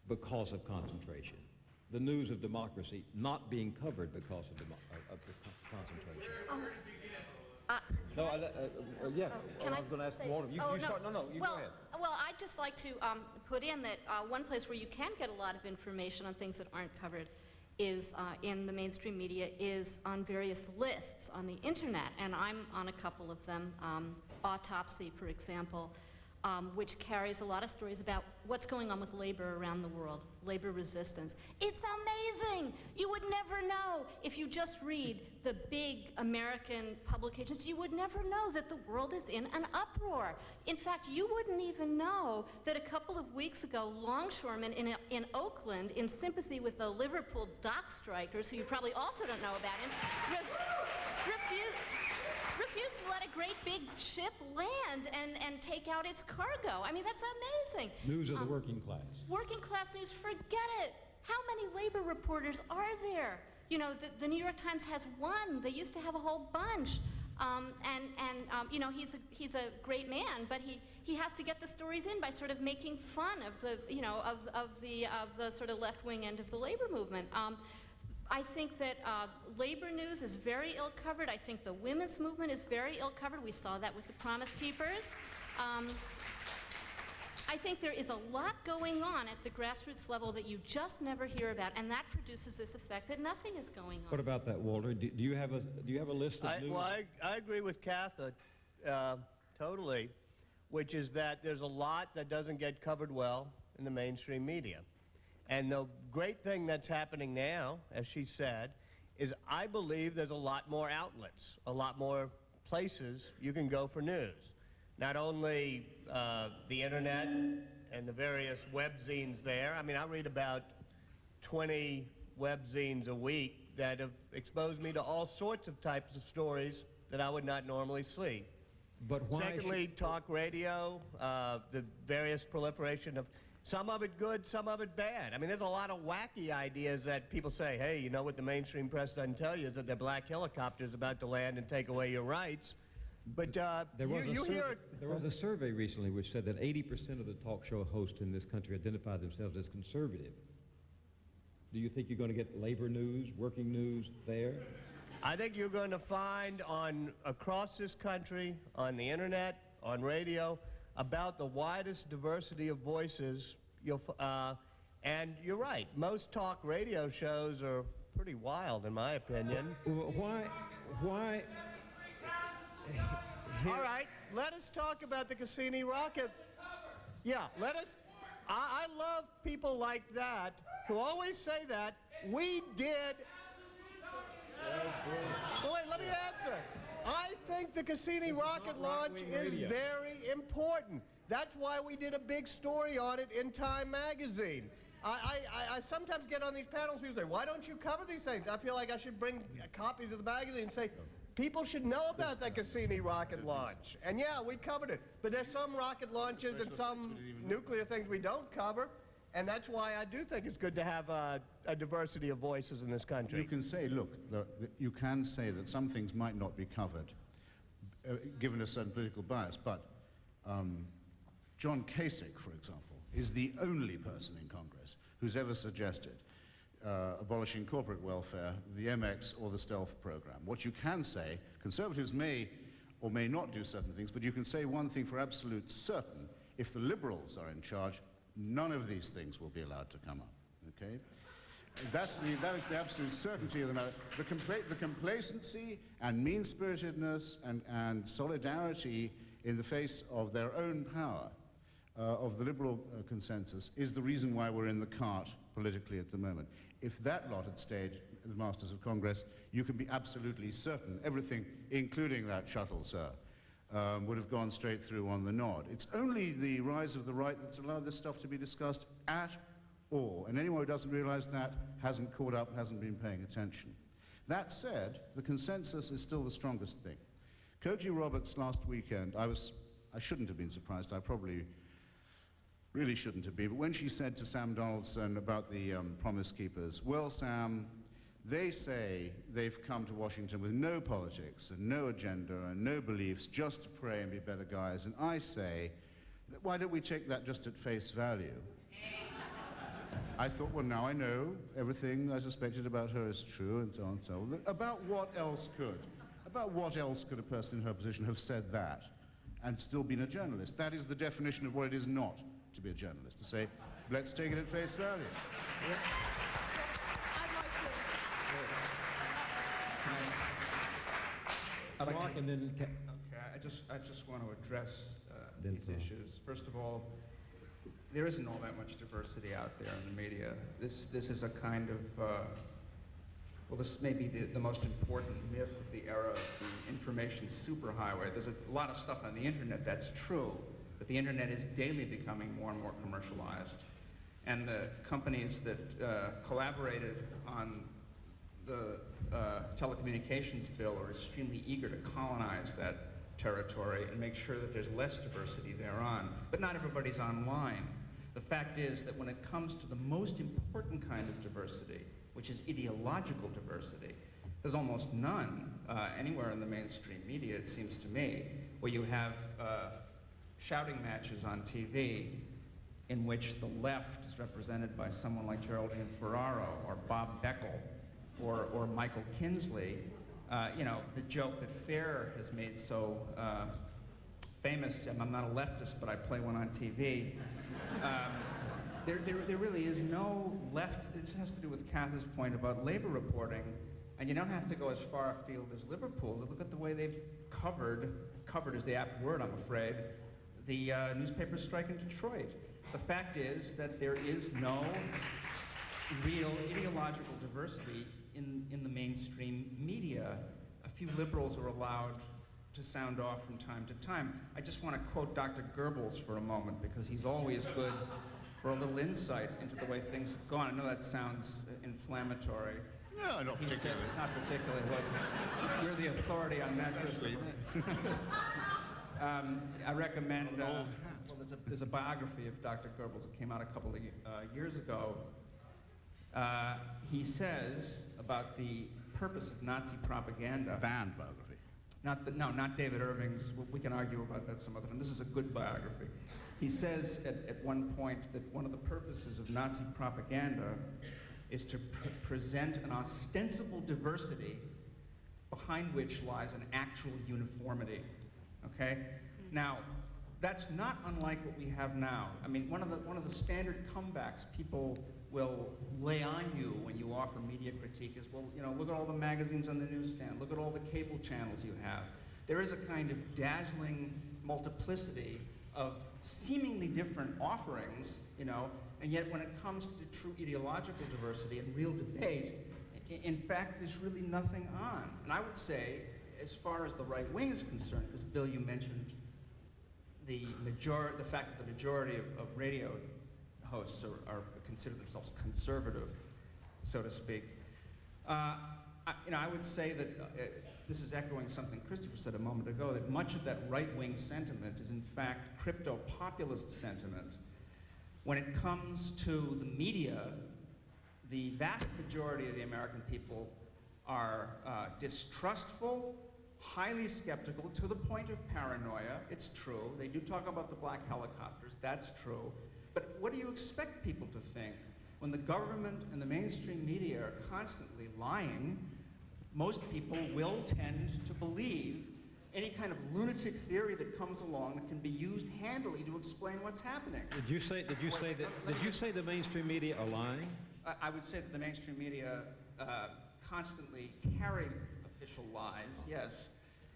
because of concentration? The news of democracy not being covered because of the concentration. Can I was going to ask Walter. You start. No, you go ahead. Well, I'd just like to put in that one place where you can get a lot of information on things that aren't covered is in the mainstream media, is on various lists on the internet, and I'm on a couple of them. Autopsy, for example, which carries a lot of stories about what's going on with labor around the world, labor resistance. It's amazing! You would never know if you just read the big American publications. You would never know that the world is in an uproar. In fact, you wouldn't even know that a couple of weeks ago, longshoremen in Oakland, in sympathy with the Liverpool dock strikers, who you probably also don't know about, refused to let a great big ship land and take out its cargo. I mean, that's amazing. News of the working class. Working class news, forget it. How many labor reporters are there? You know, the New York Times has one. They used to have a whole bunch. You know, he's a great man, but he has to get the stories in by sort of making fun of the, you know, of the sort of left-wing end of the labor movement. I think that labor news is very ill-covered. I think the women's movement is very ill-covered. We saw that with the Promise Keepers. I think there is a lot going on at the grassroots level that you just never hear about, and that produces this effect that nothing is going on. What about that, Walter? Do you have a list of news? Well, I agree with Katha totally, which is that there's a lot that doesn't get covered well in the mainstream media. And the great thing that's happening now, as she said, is I believe there's a lot more outlets, a lot more places you can go for news. Not only the internet and the various webzines there. I mean, I read about 20 webzines a week that have exposed me to all sorts of types of stories that I would not normally see. But why? Secondly, talk radio, the various proliferation of, some of it good, some of it bad. I mean, there's a lot of wacky ideas that people say, hey, you know what the mainstream press doesn't tell you is that the black helicopter's about to land and take away your rights. But There was, you hear it. there was a survey recently which said that 80% of the talk show hosts in this country identify themselves as conservative. Do you think you're going to get labor news, working news there? I think you're going to find across this country, on the internet, on radio, about the widest diversity of voices. And you're right, most talk radio shows are pretty wild, in my opinion. Why? All right, let us talk about the Cassini rocket. Yeah, let us. I love people like that who always say that. We did. Oh, wait, let me answer. I think the Cassini rocket launch is very important. That's why we did a big story on it in Time magazine. I sometimes get on these panels, people say, why don't you cover these things? I feel like I should bring copies of the magazine and say, people should know about that Cassini rocket launch. And yeah, we covered it. But there's some rocket launches and some nuclear things we don't cover. And that's why I do think it's good to have a diversity of voices in this country. You can say, look, you can say that some things might not be covered, given a certain political bias, but John Kasich, for example, is the only person in Congress who's ever suggested abolishing corporate welfare, the MX, or the stealth program. What you can say, conservatives may or may not do certain things, but you can say one thing for absolute certain: if the liberals are in charge, none of these things will be allowed to come up, okay? That is the absolute certainty of the matter. The complacency and mean-spiritedness and solidarity in the face of their own power, of the liberal consensus, is the reason why we're in the cart politically at the moment. If that lot had stayed as Masters of Congress, you can be absolutely certain everything, including that shuttle, sir, would have gone straight through on the nod. It's only the rise of the right that's allowed this stuff to be discussed at all. And anyone who doesn't realize that hasn't caught up, hasn't been paying attention. That said, the consensus is still the strongest thing. Cokie Roberts last weekend, I shouldn't have been surprised, I probably really shouldn't have been, but when she said to Sam Donaldson about the Promise Keepers, well, Sam, they say they've come to Washington with no politics and no agenda and no beliefs, just to pray and be better guys. And I say, why don't we take that just at face value? I thought, well, now I know everything I suspected about her is true, and so on and so on. But about what else could a person in her position have said that and still been a journalist? That is the definition of what it is not to be a journalist, to say, let's take it at face value. Yeah. Mark, and then... Okay, I just want to address these issues. First of all, there isn't all that much diversity out there in the media. This is a kind of, well, this may be the most important myth of the era of the information superhighway. There's a lot of stuff on the internet that's true, but the internet is daily becoming more and more commercialized. And the companies that collaborated on the telecommunications bill are extremely eager to colonize that territory and make sure that there's less diversity thereon. But not everybody's online. The fact is that when it comes to the most important kind of diversity, which is ideological diversity, there's almost none anywhere in the mainstream media, it seems to me, where you have shouting matches on TV in which the left is represented by someone like Geraldine Ferraro or Bob Beckel or Michael Kinsley. You know, the joke that Fair has made so famous, and I'm not a leftist, but I play one on TV. There really is no left. This has to do with Kathy's point about labor reporting, and you don't have to go as far afield as Liverpool. Look at the way they've covered is the apt word, I'm afraid, the newspaper strike in Detroit. The fact is that there is no real ideological diversity in the mainstream media. A few liberals are allowed to sound off from time to time. I just want to quote Dr. Goebbels for a moment, because he's always good for a little insight into the way things have gone. I know that sounds inflammatory. No, not particularly. Not particularly. Well, you're the authority on that, Christopher. I recommend, well, there's a biography of Dr. Goebbels that came out a couple of years ago. He says about the purpose of Nazi propaganda. Banned biography. not David Irving's. We can argue about that some other time. This is a good biography. He says at one point that one of the purposes of Nazi propaganda is to present an ostensible diversity behind which lies an actual uniformity, okay? Now, that's not unlike what we have now. I mean, one of the standard comebacks people will lay on you when you offer media critique is, well, you know, look at all the magazines on the newsstand, look at all the cable channels you have. There is a kind of dazzling multiplicity of seemingly different offerings, you know, and yet when it comes to the true ideological diversity and real debate, in fact, there's really nothing on. And I would say, as far as the right wing is concerned, because Bill, you mentioned the fact that the majority of radio hosts are consider themselves conservative, so to speak. I would say that this is echoing something Christopher said a moment ago, that much of that right-wing sentiment is in fact crypto-populist sentiment. When it comes to the media, the vast majority of the American people are distrustful, highly skeptical, to the point of paranoia. It's true. They do talk about the black helicopters. That's true. But what do you expect people to think? When the government and the mainstream media are constantly lying, most people will tend to believe any kind of lunatic theory that comes along that can be used handily to explain what's happening. Did you say the mainstream media are lying? I would say that the mainstream media constantly carry official lies, yes.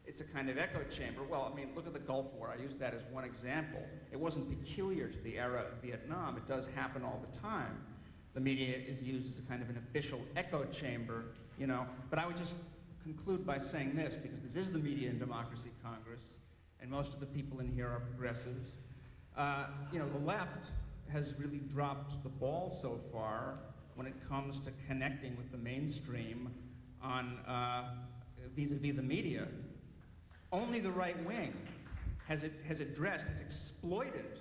It's a kind of echo chamber. Well, I mean, look at the Gulf War. I use that as one example. It wasn't peculiar to the era of Vietnam. It does happen all the time. The media is used as a kind of an official echo chamber, you know. But I would just conclude by saying this, because this is the Media and Democracy Congress, and most of the people in here are progressives. The left has really dropped the ball so far when it comes to connecting with the mainstream on vis-a-vis the media. Only the right wing has exploited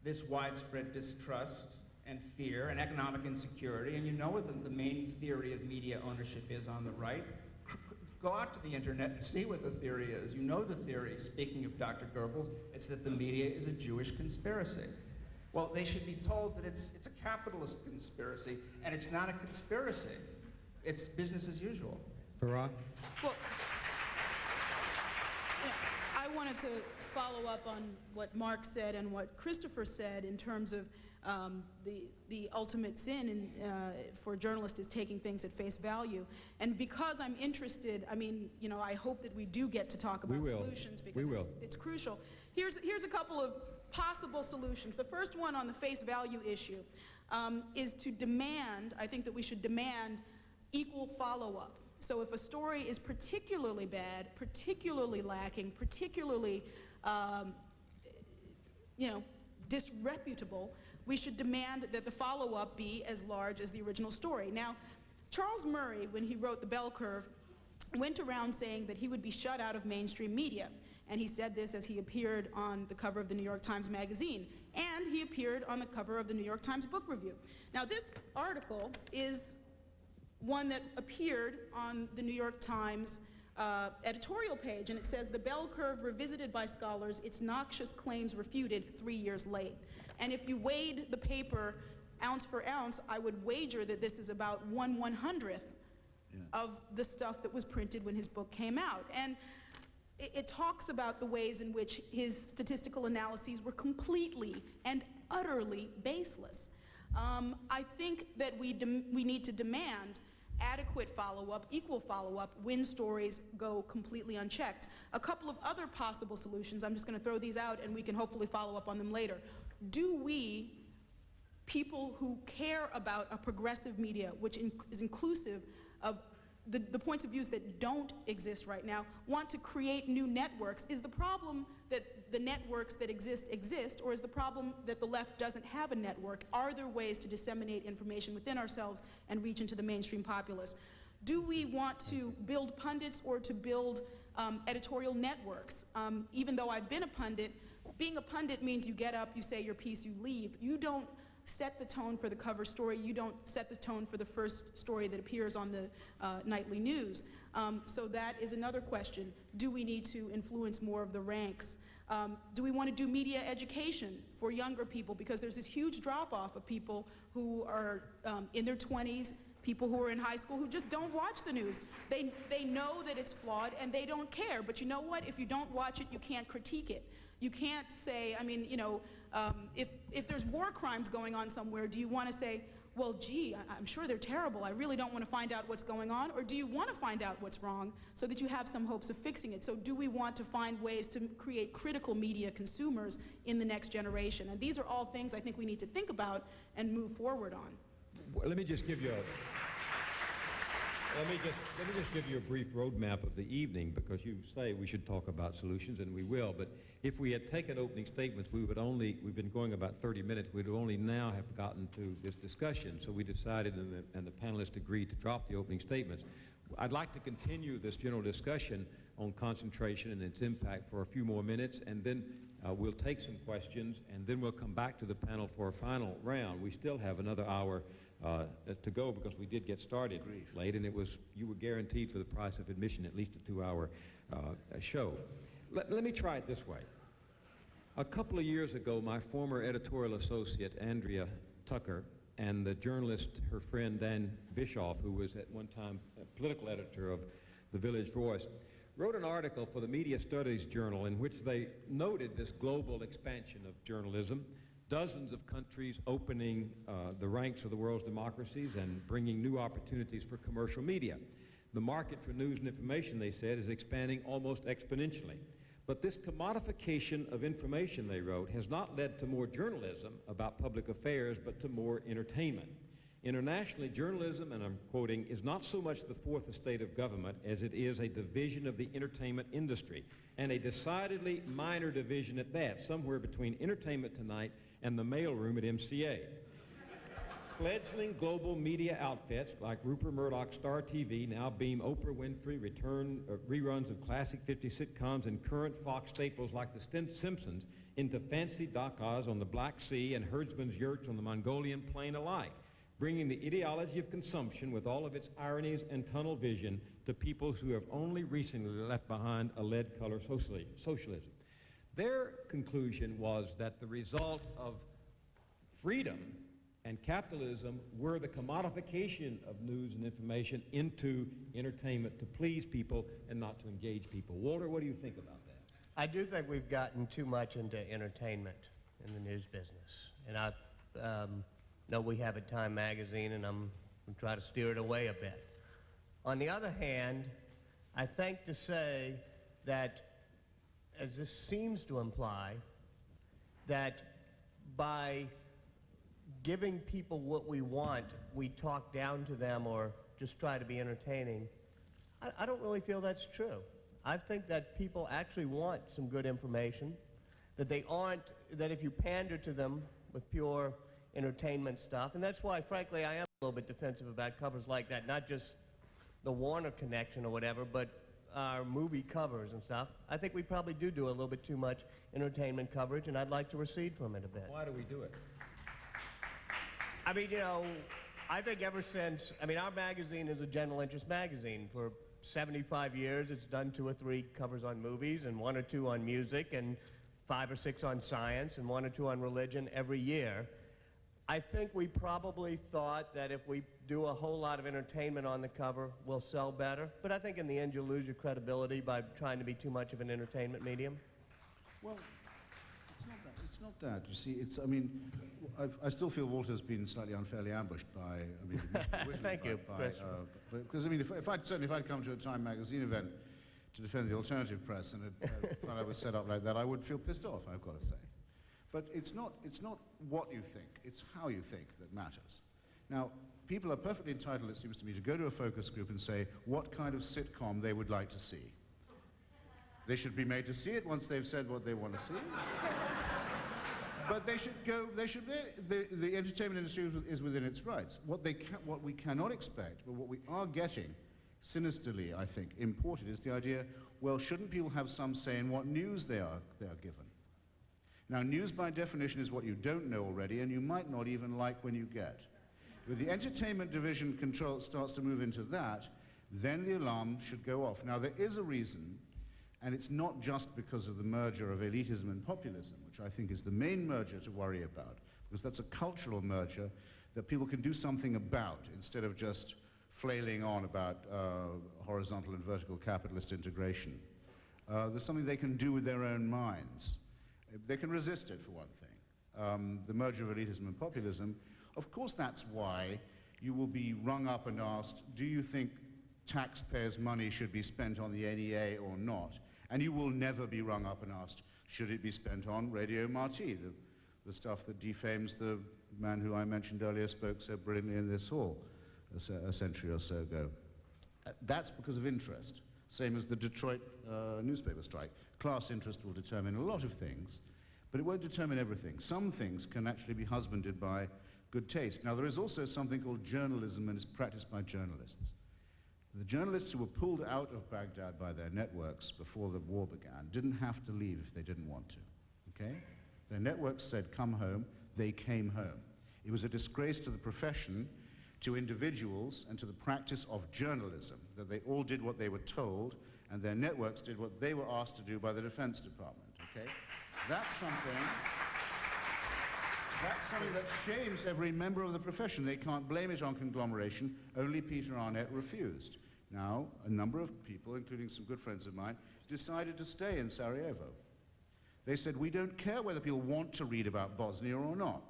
this widespread distrust and fear and economic insecurity, and you know what the main theory of media ownership is on the right. Go out to the internet and see what the theory is. You know the theory, speaking of Dr. Goebbels, it's that the media is a Jewish conspiracy. Well, they should be told that it's a capitalist conspiracy, and it's not a conspiracy. It's business as usual. Parag? Well, I wanted to follow up on what Mark said and what Christopher said in terms of the ultimate sin for journalists is taking things at face value. And because I'm interested, I mean, I hope that we do get to talk about solutions because it's crucial. Here's a couple of possible solutions. The first one on the face value issue is to demand, I think that we should demand equal follow-up. So if a story is particularly bad, particularly lacking, particularly, disreputable, we should demand that the follow-up be as large as the original story. Now, Charles Murray, when he wrote The Bell Curve, went around saying that he would be shut out of mainstream media. And he said this as he appeared on the cover of the New York Times Magazine. And he appeared on the cover of the New York Times Book Review. Now, this article is one that appeared on the New York Times editorial page, and it says, "The Bell Curve revisited by scholars, its noxious claims refuted 3 years late." And if you weighed the paper ounce for ounce, I would wager that this is about 1/100th of the stuff that was printed when his book came out. And it talks about the ways in which his statistical analyses were completely and utterly baseless. I think that we need to demand adequate follow-up, equal follow-up, when stories go completely unchecked. A couple of other possible solutions, I'm just going to throw these out and we can hopefully follow up on them later. Do we, people who care about a progressive media, which is inclusive of the points of views that don't exist right now, want to create new networks? Is the problem that the networks that exist, or is the problem that the left doesn't have a network? Are there ways to disseminate information within ourselves and reach into the mainstream populace? Do we want to build pundits or to build editorial networks? Even though I've been a pundit, being a pundit means you get up, you say your piece, you leave. You don't set the tone for the cover story. You don't set the tone for the first story that appears on the nightly news. So that is another question. Do we need to influence more of the ranks? Do we want to do media education for younger people? Because there's this huge drop-off of people who are in their 20s, people who are in high school who just don't watch the news. They know that it's flawed and they don't care. But you know what? If you don't watch it, you can't critique it. You can't say, I mean, you know, if there's war crimes going on somewhere, do you want to say, well, gee, I'm sure they're terrible. I really don't want to find out what's going on. Or do you want to find out what's wrong so that you have some hopes of fixing it? So do we want to find ways to create critical media consumers in the next generation? And these are all things I think we need to think about and move forward on. Well, let me just give you a brief roadmap of the evening, because you say we should talk about solutions, and we will. But if we had taken opening statements, we've been going about 30 minutes, we'd only now have gotten to this discussion. So we decided, and the panelists agreed, to drop the opening statements. I'd like to continue this general discussion on concentration and its impact for a few more minutes, and then we'll take some questions, and then we'll come back to the panel for a final round. We still have another hour to go, because we did get started late, and you were guaranteed for the price of admission at least a 2-hour show. Let me try it this way. A couple of years ago, my former editorial associate, Andrea Tucker, and the journalist, her friend Dan Bischoff, who was at one time a political editor of the Village Voice, wrote an article for the Media Studies Journal in which they noted this global expansion of journalism, dozens of countries opening the ranks of the world's democracies and bringing new opportunities for commercial media. The market for news and information, they said, is expanding almost exponentially. But this commodification of information, they wrote, has not led to more journalism about public affairs, but to more entertainment. Internationally, journalism, and I'm quoting, is not so much the fourth estate of government as it is a division of the entertainment industry, and a decidedly minor division at that, somewhere between Entertainment Tonight and the mailroom at MCA. Fledgling global media outfits like Rupert Murdoch's Star TV now beam Oprah Winfrey, reruns of classic 50 sitcoms, and current Fox staples like The Simpsons into fancy dockas on the Black Sea and herdsmen's yurts on the Mongolian plain alike, bringing the ideology of consumption with all of its ironies and tunnel vision to peoples who have only recently left behind a lead-color socialism. Their conclusion was that the result of freedom and capitalism were the commodification of news and information into entertainment to please people and not to engage people. Walter, what do you think about that? I do think we've gotten too much into entertainment in the news business. And I know we have a Time magazine, and I'm going to try to steer it away a bit. On the other hand, I think to say that, as this seems to imply, that by giving people what we want, we talk down to them or just try to be entertaining, I don't really feel that's true. I think that people actually want some good information, that that if you pander to them with pure entertainment stuff, and that's why, frankly, I am a little bit defensive about covers like that, not just the Warner connection or whatever, but our movie covers and stuff. I think we probably do a little bit too much entertainment coverage, and I'd like to recede from it a bit. Why do we do it? I mean, you know, I think ever since, our magazine is a general interest magazine. For 75 years, it's done 2 or 3 covers on movies and 1 or 2 on music and 5 or 6 on science and 1 or 2 on religion every year. I think we probably thought that if we do a whole lot of entertainment on the cover, we'll sell better. But I think in the end, you'll lose your credibility by trying to be too much of an entertainment medium. Well, it's not that. You see, I still feel Walter's been slightly unfairly ambushed by, Thank you, Chris. Because, if I'd come to a Time magazine event to defend the alternative press and a fellow was set up like that, I would feel pissed off, I've got to say. But it's not what you think, it's how you think that matters. Now, people are perfectly entitled, it seems to me, to go to a focus group and say what kind of sitcom they would like to see. They should be made to see it once they've said what they want to see. But the entertainment industry is within its rights. What we cannot expect, but what we are getting, sinisterly, I think, imported, is the idea, well, shouldn't people have some say in what news they are given? Now, news by definition is what you don't know already, and you might not even like when you get. When the entertainment division control starts to move into that, then the alarm should go off. Now, there is a reason, and it's not just because of the merger of elitism and populism, which I think is the main merger to worry about, because that's a cultural merger that people can do something about instead of just flailing on about horizontal and vertical capitalist integration. There's something they can do with their own minds. They can resist it, for one thing. The merger of elitism and populism, of course that's why you will be rung up and asked, do you think taxpayers' money should be spent on the NEA or not? And you will never be rung up and asked, should it be spent on Radio Marti, the stuff that defames the man who I mentioned earlier spoke so brilliantly in this hall a century or so ago. That's because of interest, same as the Detroit newspaper strike. Class interest will determine a lot of things, but it won't determine everything. Some things can actually be husbanded by good taste. Now, there is also something called journalism, and it's practiced by journalists. The journalists who were pulled out of Baghdad by their networks before the war began didn't have to leave if they didn't want to, okay? Their networks said, come home. They came home. It was a disgrace to the profession, to individuals, and to the practice of journalism, that they all did what they were told, and their networks did what they were asked to do by the Defense Department, okay? That's something that shames every member of the profession. They can't blame it on conglomeration. Only Peter Arnett refused. Now, a number of people, including some good friends of mine, decided to stay in Sarajevo. They said, we don't care whether people want to read about Bosnia or not.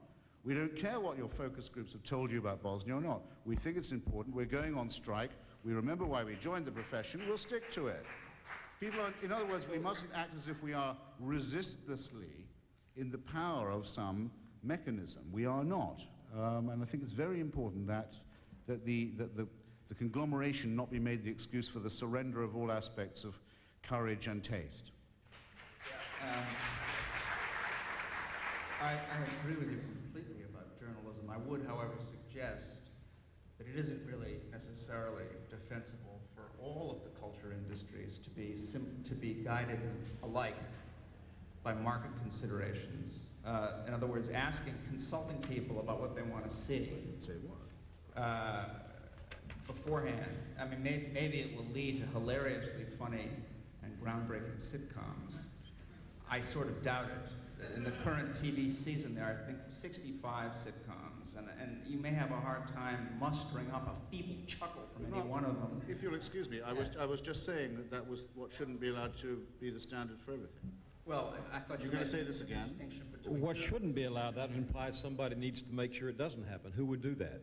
We don't care what your focus groups have told you about Bosnia or not. We think it's important. We're going on strike. We remember why we joined the profession. We'll stick to it. People are, in other words, we mustn't act as if we are resistlessly in the power of some mechanism. We are not. And I think it's very important that the conglomeration not be made the excuse for the surrender of all aspects of courage and taste. I agree with you completely about journalism. I would, however, suggest that it isn't really necessarily defensible for all of the culture industries to be guided alike by market considerations. In other words, consulting people about what they want to see. Say what? Beforehand. I mean, maybe it will lead to hilariously funny and groundbreaking sitcoms. I sort of doubt it. In the current TV season, there are, I think, 65 sitcoms, and you may have a hard time mustering up a feeble chuckle from any one of them. If you'll excuse me, I was just saying that was what shouldn't be allowed to be the standard for everything. Well, I thought you were going to say this again. What shouldn't be allowed, that implies somebody needs to make sure it doesn't happen. Who would do that?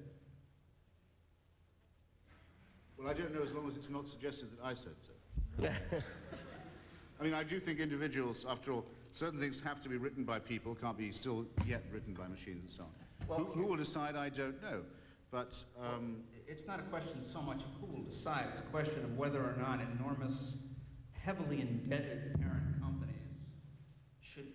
Well, I don't know, as long as it's not suggested that I said so. I mean, I do think individuals, after all, certain things have to be written by people, can't be still yet written by machines and so on. Well, who will decide, I don't know. But it's not a question so much of who will decide, it's a question of whether or not enormous, heavily indebted parent companies should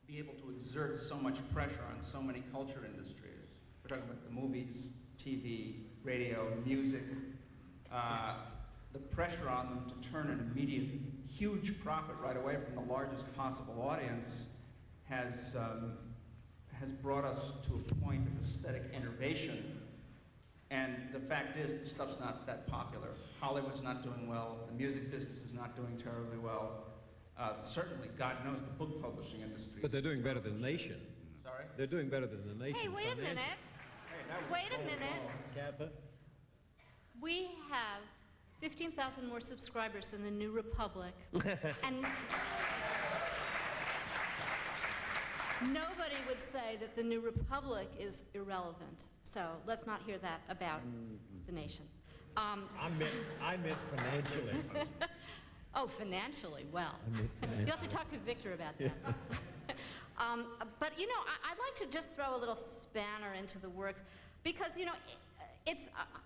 be able to exert so much pressure on so many culture industries. We're talking about the movies, TV, radio, music, the pressure on them to turn an immediate huge profit right away from the largest possible audience has brought us to a point of aesthetic enervation. And the fact is, the stuff's not that popular. Hollywood's not doing well. The music business is not doing terribly well. Certainly, God knows, the book publishing industry. But they're doing better than the nation. Sorry? They're doing better than the nation. Hey, wait a minute. Wait a minute. Katha? We have 15,000 more subscribers than the New Republic. And nobody would say that the New Republic is irrelevant. So let's not hear that about the nation. I meant financially. Oh, financially, well. You'll have to talk to Victor about that. But, you know, I'd like to just throw a little spanner into the works because, you know,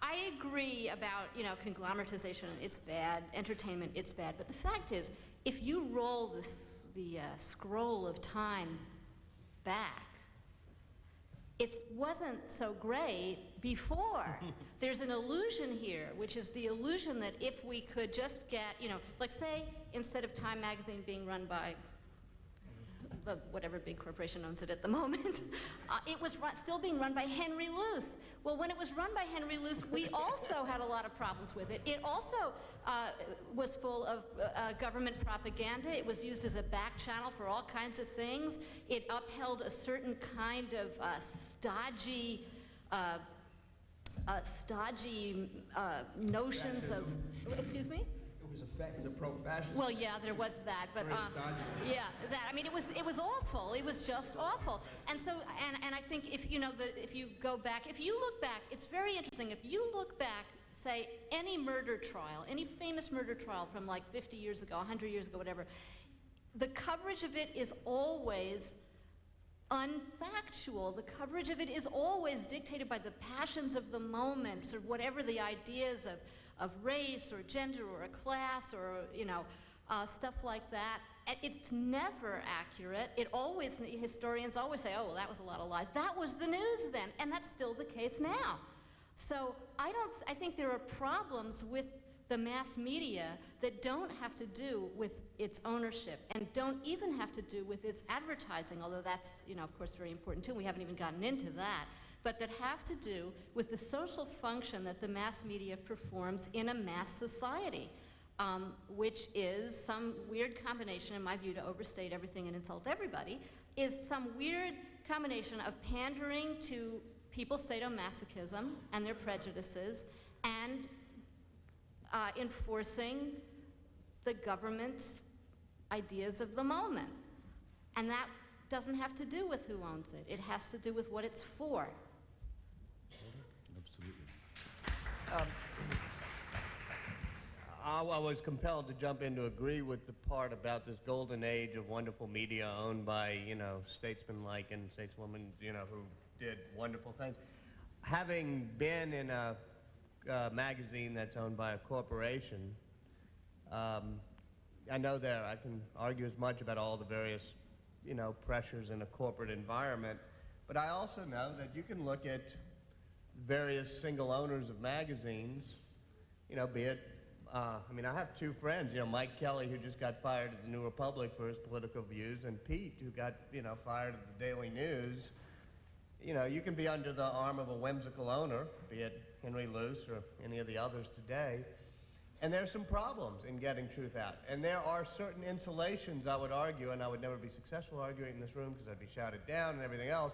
I agree about, you know, conglomeratization, it's bad, entertainment, it's bad, but the fact is, if you roll the scroll of time back, it wasn't so great before. There's an illusion here, which is the illusion that if we could just get, you know, like say, instead of Time magazine being run by whatever big corporation owns it at the moment. It was still being run by Henry Luce. Well, when it was run by Henry Luce, we also had a lot of problems with it. It also was full of government propaganda. It was used as a back channel for all kinds of things. It upheld a certain kind of stodgy notions of, excuse me? It was a pro-fascist. Well, yeah, there was that, but yeah, that. I mean, it was awful. It was just awful. And so, and I think if you look back, it's very interesting. If you look back, say any murder trial, any famous murder trial from like 50 years ago, 100 years ago, whatever, the coverage of it is always unfactual. The coverage of it is always dictated by the passions of the moment, or whatever the ideas of race or gender or a class or stuff like that. It's never accurate. Historians always say, oh, well, that was a lot of lies. That was the news then, and that's still the case now. So I think there are problems with the mass media that don't have to do with its ownership and don't even have to do with its advertising, although that's, of course, very important too. We haven't even gotten into that. But that have to do with the social function that the mass media performs in a mass society, which is some weird combination, in my view, to overstate everything and insult everybody, is some weird combination of pandering to people's sadomasochism and their prejudices and enforcing the government's ideas of the moment. And that doesn't have to do with who owns it. It has to do with what it's for. I was compelled to jump in to agree with the part about this golden age of wonderful media owned by, statesmen like and stateswomen, who did wonderful things. Having been in a magazine that's owned by a corporation, I know I can argue as much about all the various, pressures in a corporate environment, but I also know that you can look at various single owners of magazines, be it, I have two friends, Mike Kelly, who just got fired at the New Republic for his political views, and Pete, who got, fired at the Daily News. You can be under the arm of a whimsical owner, be it Henry Luce or any of the others today, and there's some problems in getting truth out. And there are certain insulations, I would argue, and I would never be successful arguing in this room because I'd be shouted down and everything else.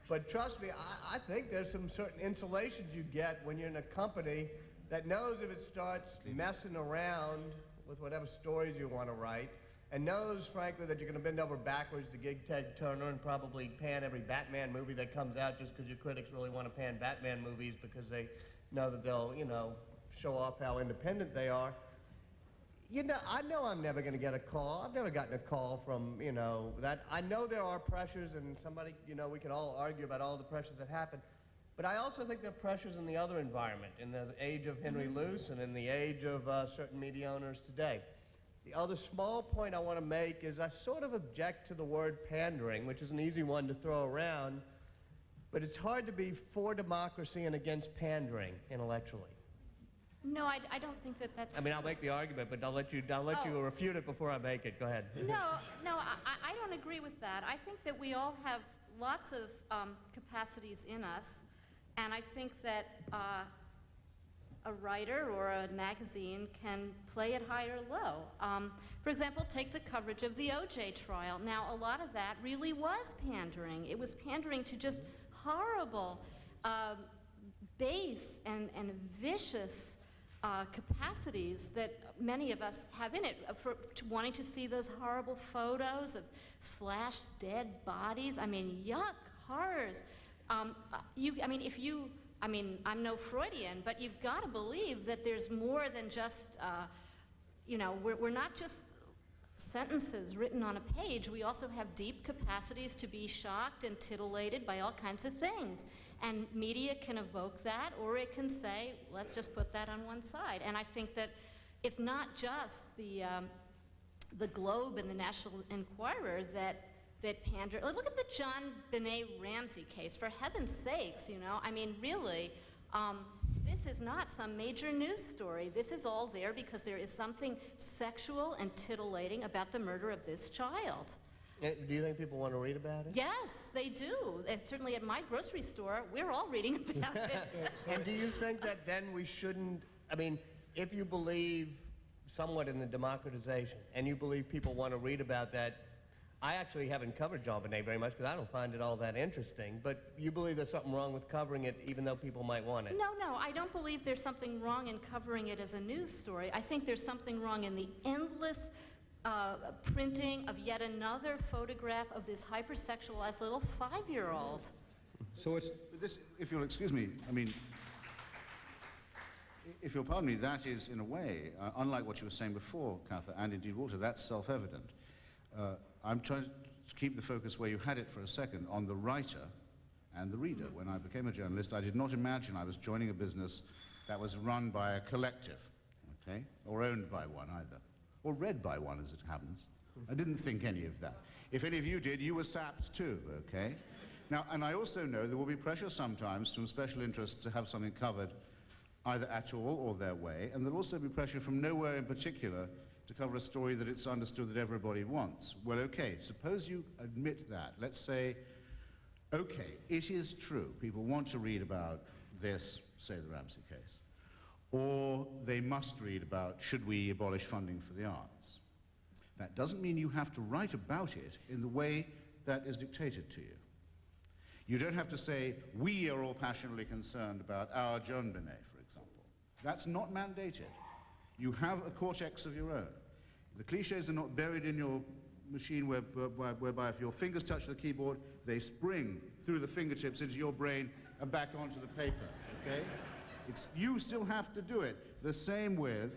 But trust me, I think there's some certain insulations you get when you're in a company that knows if it starts messing around with whatever stories you want to write, and knows, frankly, that you're going to bend over backwards to gig Ted Turner and probably pan every Batman movie that comes out just because your critics really want to pan Batman movies because they know that they'll, show off how independent they are. I know I'm never going to get a call. I've never gotten a call from, that. I know there are pressures, and somebody, we can all argue about all the pressures that happen. But I also think there are pressures in the other environment, in the age of Henry Luce and in the age of certain media owners today. The other small point I want to make is I sort of object to the word pandering, which is an easy one to throw around, but it's hard to be for democracy and against pandering intellectually. No, I don't think that's I'll make the argument, but I'll let you refute it before I make it. Go ahead. No, I don't agree with that. I think that we all have lots of capacities in us, and I think that a writer or a magazine can play it high or low. For example, take the coverage of the O.J. trial. Now, a lot of that really was pandering. It was pandering to just horrible, base and vicious capacities that many of us have in it, for wanting to see those horrible photos of slashed dead bodies. Yuck, horrors. I'm no Freudian, but you've got to believe that there's more than just, we're not just sentences written on a page. We also have deep capacities to be shocked and titillated by all kinds of things. And media can evoke that, or it can say, let's just put that on one side. And I think that it's not just the Globe and the National Enquirer that pander. Look at the John Benet Ramsey case, for heaven's sakes, really, this is not some major news story. This is all there because there is something sexual and titillating about the murder of this child. Do you think people want to read about it? Yes, they do. And certainly at my grocery store, we're all reading about it. And do you think that then we shouldn't, I mean, if you believe somewhat in the democratization and you believe people want to read about that, I actually haven't covered JonBenet very much because I don't find it all that interesting, but you believe there's something wrong with covering it even though people might want it? No, I don't believe there's something wrong in covering it as a news story. I think there's something wrong in the endless printing of yet another photograph of this hypersexualized little 5-year-old. So it's, This, if you'll excuse me, I mean, if you'll pardon me, that is, in a way, unlike what you were saying before, Cather, and indeed Walter, that's self-evident. I'm trying to keep the focus where you had it for a second, on the writer and the reader. When I became a journalist, I did not imagine I was joining a business that was run by a collective, okay, or owned by one either, or read by one, as it happens. I didn't think any of that. If any of you did, you were sapped too, okay? Now, and I also know there will be pressure sometimes from special interests to have something covered either at all or their way, and there'll also be pressure from nowhere in particular to cover a story that it's understood that everybody wants. Well, okay, suppose you admit that. Let's say, okay, it is true. People want to read about this, say the Ramsey case, or they must read about should we abolish funding for the arts. That doesn't mean you have to write about it in the way that is dictated to you. You don't have to say, we are all passionately concerned about our JonBenet, for example. That's not mandated. You have a cortex of your own. The cliches are not buried in your machine whereby if your fingers touch the keyboard, they spring through the fingertips into your brain and back onto the paper, okay? You still have to do it. The same with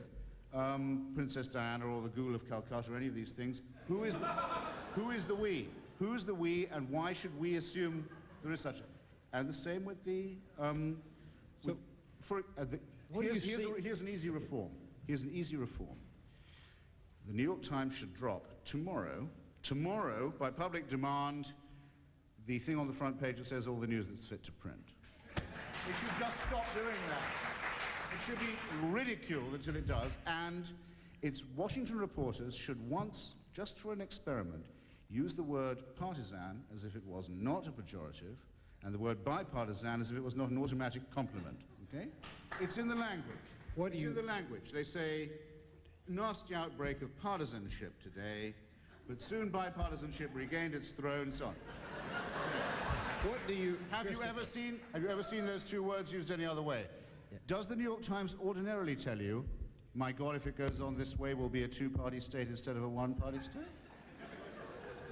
Princess Diana or the Ghoul of Calcutta or any of these things. Who is the we? Who's the we, and why should we assume there is such a... And the same with the... here's an easy reform. Here's an easy reform. The New York Times should drop tomorrow, by public demand, the thing on the front page that says all the news that's fit to print. It should just stop doing that. It should be ridiculed until it does, and its Washington reporters should once, just for an experiment, use the word partisan as if it was not a pejorative, and the word bipartisan as if it was not an automatic compliment, okay? It's in the language. It's in the language. They say, nasty outbreak of partisanship today, but soon bipartisanship regained its throne, so on. what do you... Have you ever seen those two words used any other way? Yeah. Does the New York Times ordinarily tell you, my God, if it goes on this way, we'll be a two-party state instead of a one-party state?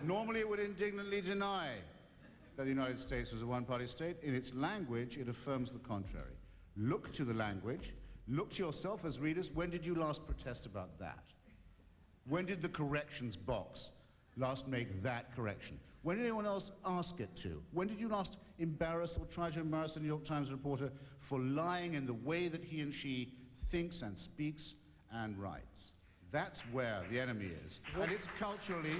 Normally it would indignantly deny that the United States was a one-party state. In its language, it affirms the contrary. Look to the language. Look to yourself as readers. When did you last protest about that? When did the corrections box last make that correction? When did anyone else ask it to? When did you last embarrass or try to embarrass a New York Times reporter for lying in the way that he and she thinks and speaks and writes? That's where the enemy is, and it's culturally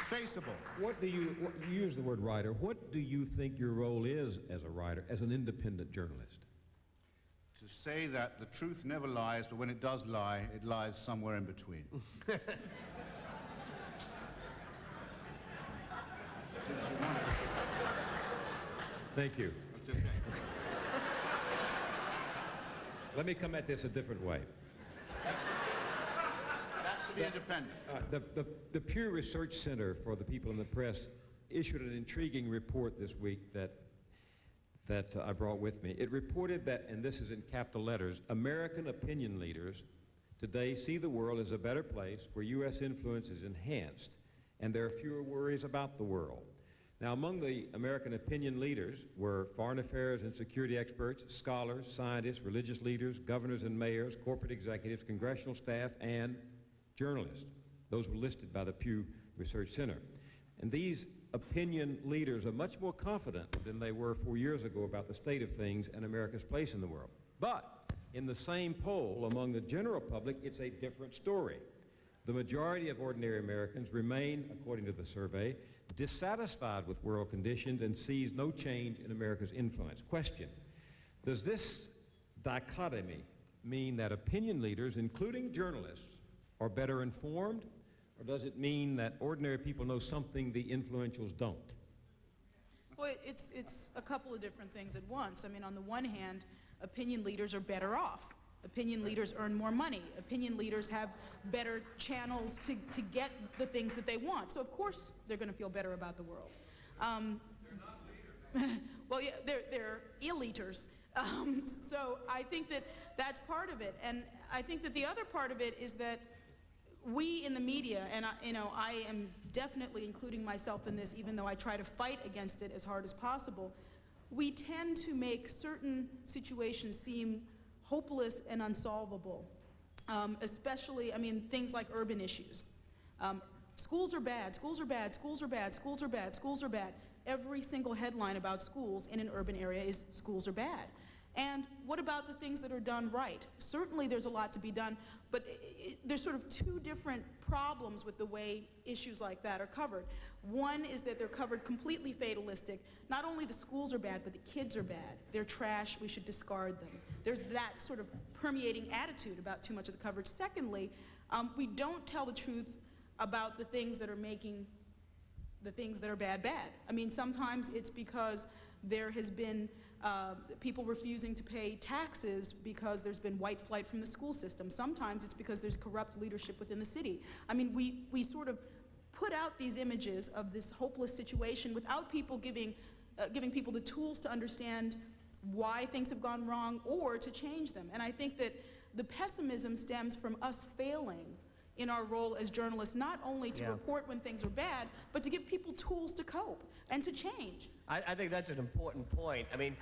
faceable. You use the word writer. What do you think your role is as a writer, as an independent journalist? To say that the truth never lies, but when it does lie, it lies somewhere in between. Thank you. That's okay. Let me come at this a different way. That's to be independent. The Pew Research Center for the People in the Press issued an intriguing report this week that I brought with me. It reported that, and this is in capital letters, American opinion leaders today see the world as a better place where U.S. influence is enhanced and there are fewer worries about the world. Now, among the American opinion leaders were foreign affairs and security experts, scholars, scientists, religious leaders, governors and mayors, corporate executives, congressional staff, and journalists. Those were listed by the Pew Research Center. And these opinion leaders are much more confident than they were 4 years ago about the state of things and America's place in the world. But in the same poll among the general public, it's a different story. The majority of ordinary Americans remain, according to the survey, dissatisfied with world conditions and sees no change in America's influence. Question: does this dichotomy mean that opinion leaders, including journalists, are better informed, Or does it mean that ordinary people know something the influentials don't? Well, it's a couple of different things at once. I mean, on the one hand, opinion leaders are better off. Opinion leaders earn more money. Opinion leaders have better channels to get the things that they want. So of course they're going to feel better about the world. They're not leaders. Well, yeah, they're eliters. So I think that that's part of it. And I think that the other part of it is that we in the media, and I am definitely including myself in this, even though I try to fight against it as hard as possible, we tend to make certain situations seem hopeless and unsolvable, especially, I mean, things like urban issues. Schools are bad, schools are bad, schools are bad, schools are bad, schools are bad. Every single headline about schools in an urban area is schools are bad. And what about the things that are done right? Certainly there's a lot to be done, but there's sort of two different problems with the way issues like that are covered. One is that they're covered completely fatalistic. Not only the schools are bad, but the kids are bad. They're trash, we should discard them. There's that sort of permeating attitude about too much of the coverage. Secondly, we don't tell the truth about the things that are making the things that are bad. I mean, sometimes it's because there has been people refusing to pay taxes because there's been white flight from the school system. Sometimes it's because there's corrupt leadership within the city. I mean, we sort of put out these images of this hopeless situation without people giving people the tools to understand why things have gone wrong or to change them. And I think that the pessimism stems from us failing in our role as journalists, not only to report when things are bad, but to give people tools to cope and to change. I think that's an important point. I mean,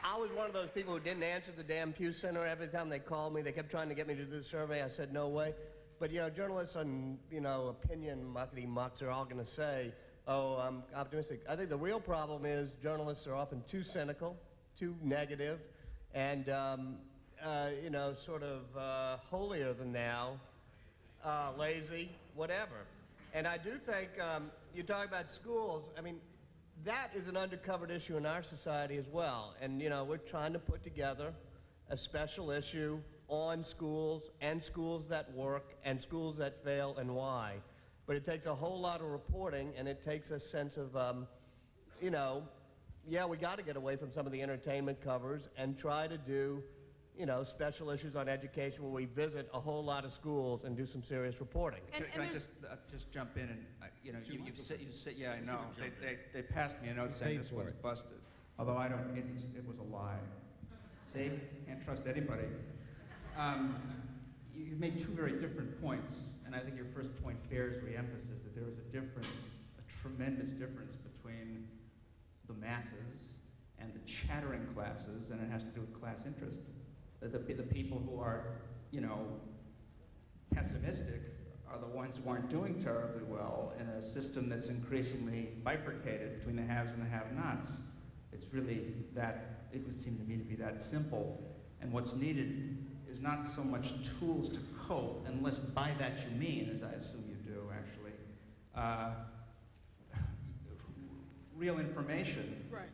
I was one of those people who didn't answer the damn Pew Center every time they called me. They kept trying to get me to do the survey. I said, no way. But, journalists and, opinion marketing mucks are all going to say, oh, I'm optimistic. I think the real problem is journalists are often too cynical, too negative, and, sort of holier than thou, lazy, whatever. And I do think you talk about schools. I mean, that is an undercovered issue in our society as well. And, we're trying to put together a special issue on schools and schools that work and schools that fail and why. But it takes a whole lot of reporting, and it takes a sense of, we got to get away from some of the entertainment covers and try to do special issues on education where we visit a whole lot of schools and do some serious reporting. Can I just jump in and, you said, yeah, I know. They passed me a note saying this one's busted. Although I don't, it was a lie. See, can't trust anybody. You made two very different points, and I think your first point bears re-emphasis, that there is a difference, a tremendous difference between the masses and the chattering classes, and it has to do with class interest. The people who are, pessimistic are the ones who aren't doing terribly well in a system that's increasingly bifurcated between the haves and the have-nots. It's really that, it would seem to me to be that simple. And what's needed is not so much tools to cope, unless by that you mean, as I assume you do actually, real information. Right.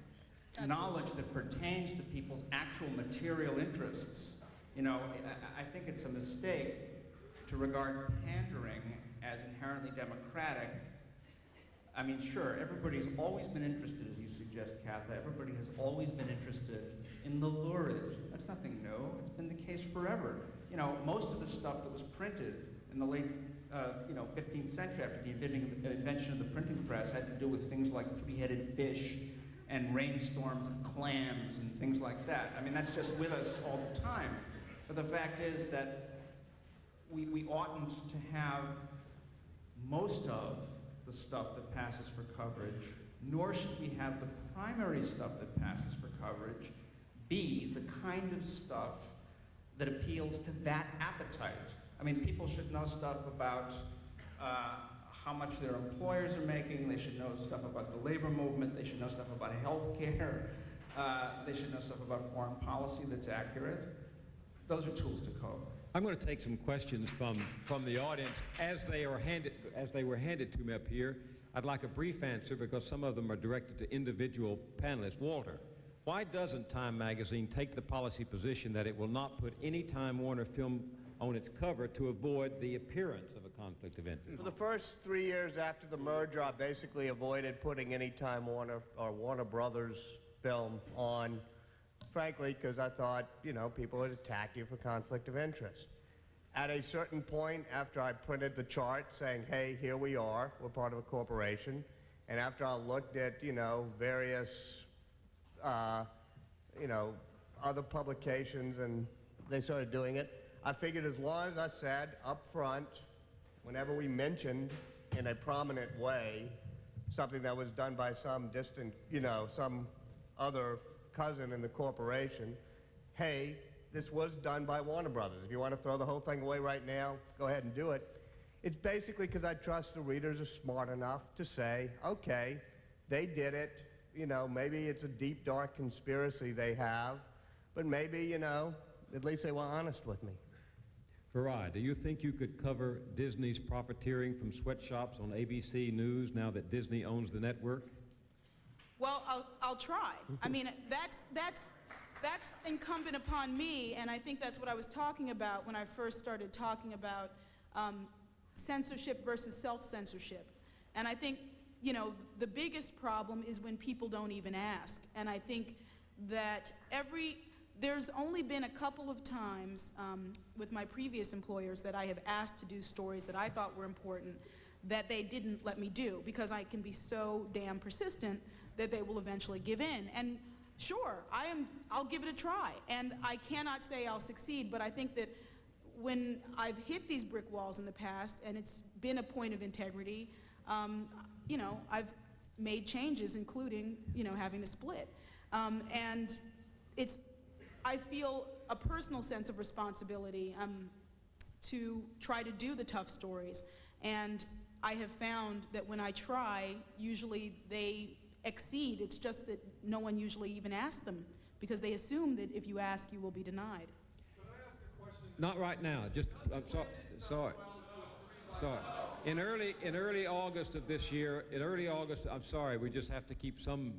Knowledge that pertains to people's actual material interests. I think it's a mistake to regard pandering as inherently democratic. I mean, sure, everybody's always been interested, as you suggest, Katha, everybody has always been interested in the lurid. That's nothing new. It's been the case forever. Most of the stuff that was printed in the late 15th century after the invention of the printing press had to do with things like three-headed fish and rainstorms of clams and things like that. I mean, that's just with us all the time. But the fact is that we oughtn't to have most of the stuff that passes for coverage, nor should we have the primary stuff that passes for coverage be the kind of stuff that appeals to that appetite. I mean, people should know stuff about how much their employers are making. They should know stuff about the labor movement. They should know stuff about health care. They should know stuff about foreign policy that's accurate. Those are tools to cope. I'm going to take some questions from the audience as they were handed to me up here. I'd like a brief answer because some of them are directed to individual panelists. Walter, why doesn't Time magazine take the policy position that it will not put any Time Warner film on its cover to avoid the appearance of a conflict of interest? For the first 3 years after the merger, I basically avoided putting any Time Warner or Warner Brothers film on, frankly, because I thought, you know, people would attack you for conflict of interest. At a certain point, after I printed the chart saying, hey, here we are, we're part of a corporation, and after I looked at, you know, various, you know, other publications and they started doing it, I figured as long as I said up front, whenever we mentioned in a prominent way something that was done by some distant, you know, some other cousin in the corporation, hey, this was done by Warner Brothers. If you want to throw the whole thing away right now, go ahead and do it. It's basically because I trust the readers are smart enough to say, okay, they did it. You know, maybe it's a deep, dark conspiracy they have, but maybe, you know, at least they were honest with me. Farai, do you think you could cover Disney's profiteering from sweatshops on ABC News now that Disney owns the network? Well, I'll try. I mean, that's incumbent upon me, and I think that's what I was talking about when I first started talking about censorship versus self-censorship. And I think, you know, the biggest problem is when people don't even ask. And I think that there's only been a couple of times with my previous employers that I have asked to do stories that I thought were important that they didn't let me do because I can be so damn persistent that they will eventually give in. And sure, I'll give it a try. And I cannot say I'll succeed, but I think that when I've hit these brick walls in the past and it's been a point of integrity, you know, I've made changes, including, you know, having to split. And I feel a personal sense of responsibility to try to do the tough stories. And I have found that when I try, usually they exceed. It's just that no one usually even asks them because they assume that if you ask, you will be denied. Can I ask a question? Not right now. Just, I'm sorry. In early August of this year, I'm sorry, we just have to keep some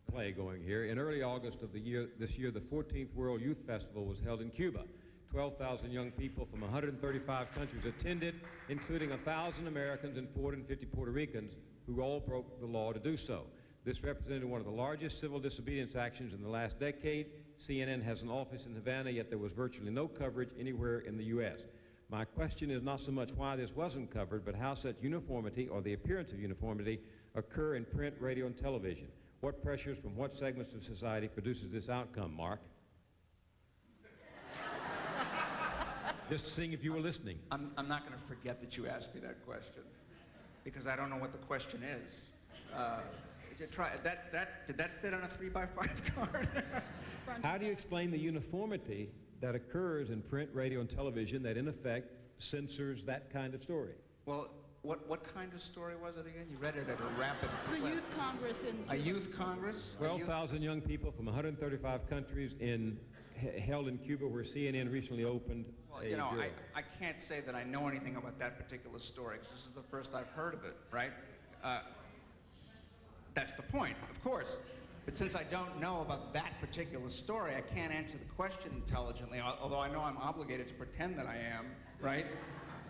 play going here. In early August of this year, the 14th World Youth Festival was held in Cuba. 12,000 young people from 135 countries attended, including 1,000 Americans and 450 Puerto Ricans who all broke the law to do so. This represented one of the largest civil disobedience actions in the last decade. CNN has an office in Havana, yet there was virtually no coverage anywhere in the U.S. My question is not so much why this wasn't covered, but how such uniformity, or the appearance of uniformity, occur in print, radio, and television. What pressures from what segments of society produces this outcome, Mark? Just seeing if you were listening. I'm not going to forget that you asked me that question because I don't know what the question is. Did that fit on a 3x5 card? How do you explain the uniformity that occurs in print, radio, and television that in effect censors that kind of story? Well, what kind of story was it again? You read it at a rapid It's a clip. youth congress in A youth congress? 12,000 young people from 135 countries held in Cuba, where CNN recently opened Well, a you know, bureau. I can't say that I know anything about that particular story because this is the first I've heard of it, right? That's the point, of course. But since I don't know about that particular story, I can't answer the question intelligently, although I know I'm obligated to pretend that I am, right?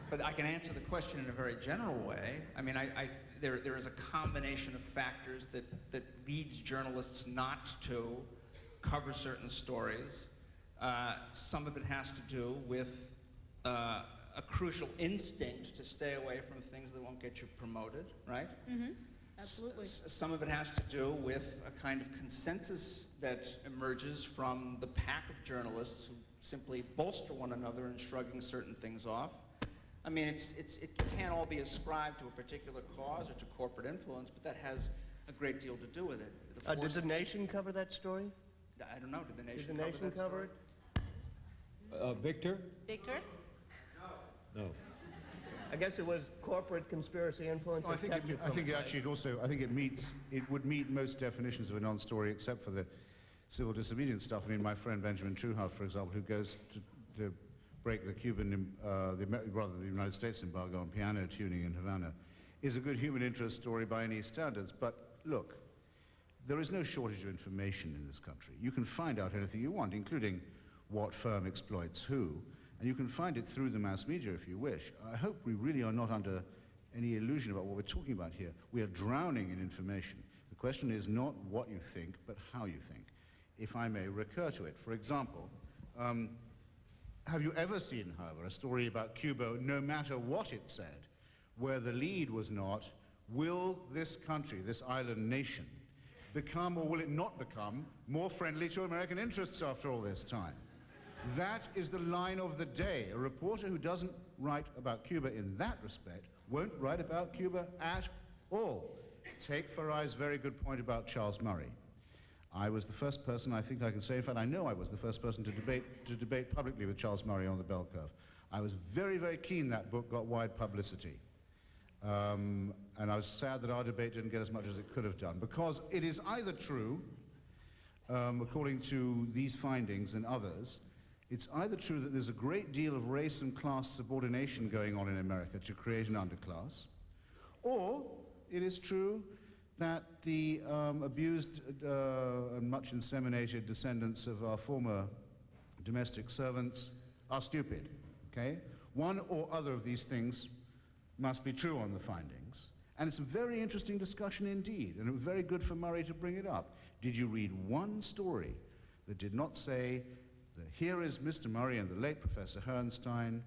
But I can answer the question in a very general way. I mean, there is a combination of factors that leads journalists not to cover certain stories. Some of it has to do with a crucial instinct to stay away from things that won't get you promoted, right? Mm-hmm. Absolutely. Some of it has to do with a kind of consensus that emerges from the pack of journalists who simply bolster one another in shrugging certain things off. I mean, it can't all be ascribed to a particular cause or to corporate influence, but that has a great deal to do with it. Did The Nation cover that story? I don't know. Did the Nation Did The Nation cover it? Victor? Victor? No. I guess it was corporate conspiracy influence. Well, that kept you from it. It would meet most definitions of a non-story except for the civil disobedience stuff. I mean, my friend Benjamin Truehouse, for example, who goes to break the the United States embargo on piano tuning in Havana, is a good human interest story by any standards. But look, there is no shortage of information in this country. You can find out anything you want, including what firm exploits who. And you can find it through the mass media if you wish. I hope we really are not under any illusion about what we're talking about here. We are drowning in information. The question is not what you think, but how you think. If I may recur to it. For example, have you ever seen, however, a story about Cuba, no matter what it said, where the lead was not, will this country, this island nation, become, or will it not become, more friendly to American interests after all this time? That is the line of the day. A reporter who doesn't write about Cuba in that respect won't write about Cuba at all. Take Farai's very good point about Charles Murray. I was the first person, I think I can say, in fact I know I was the first person to debate publicly with Charles Murray on the bell curve. I was very, very keen that book got wide publicity. And I was sad that our debate didn't get as much as it could have done, because it is either true, according to these findings and others, it's either true that there's a great deal of race and class subordination going on in America to create an underclass, or it is true that the abused and much inseminated descendants of our former domestic servants are stupid, okay? One or other of these things must be true on the findings. And it's a very interesting discussion indeed, and it was very good for Murray to bring it up. Did you read one story that did not say that here is Mr. Murray and the late Professor Herrnstein,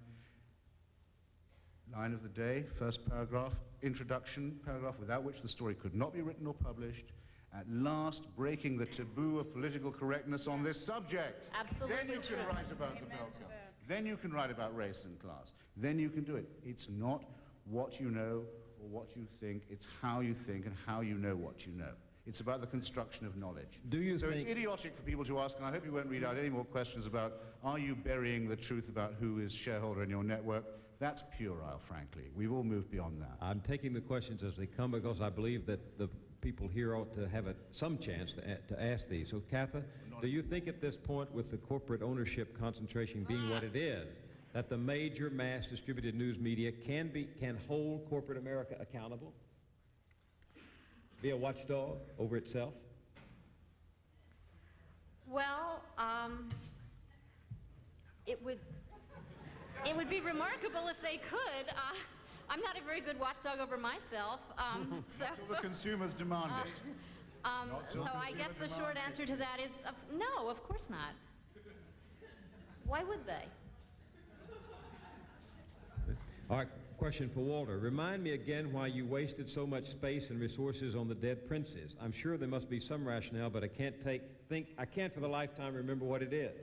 line of the day, first paragraph, introduction paragraph, without which the story could not be written or published, at last breaking the taboo of political correctness on this subject. Absolutely Then you true. can write about the bell curve. Then you can write about race and class. Then you can do it. It's not what you know or what you think, it's how you think and how you know what you know. It's about the construction of knowledge. So it's idiotic for people to ask, and I hope you won't read out any more questions about, are you burying the truth about who is shareholder in your network? That's puerile, frankly. We've all moved beyond that. I'm taking the questions as they come because I believe that the people here ought to have some chance to ask these. So, Katha, do you think at this point, with the corporate ownership concentration being what it is, that the major mass distributed news media can hold corporate America accountable? Be a watchdog over itself? Well, it would be remarkable if they could. I'm not a very good watchdog over myself, so. Until the consumers demand it. So I guess the short answer to that is no, of course not. Why would they? All right, question for Walter. Remind me again why you wasted so much space and resources on the dead princes. I'm sure there must be some rationale, but I can't for the lifetime remember what it is.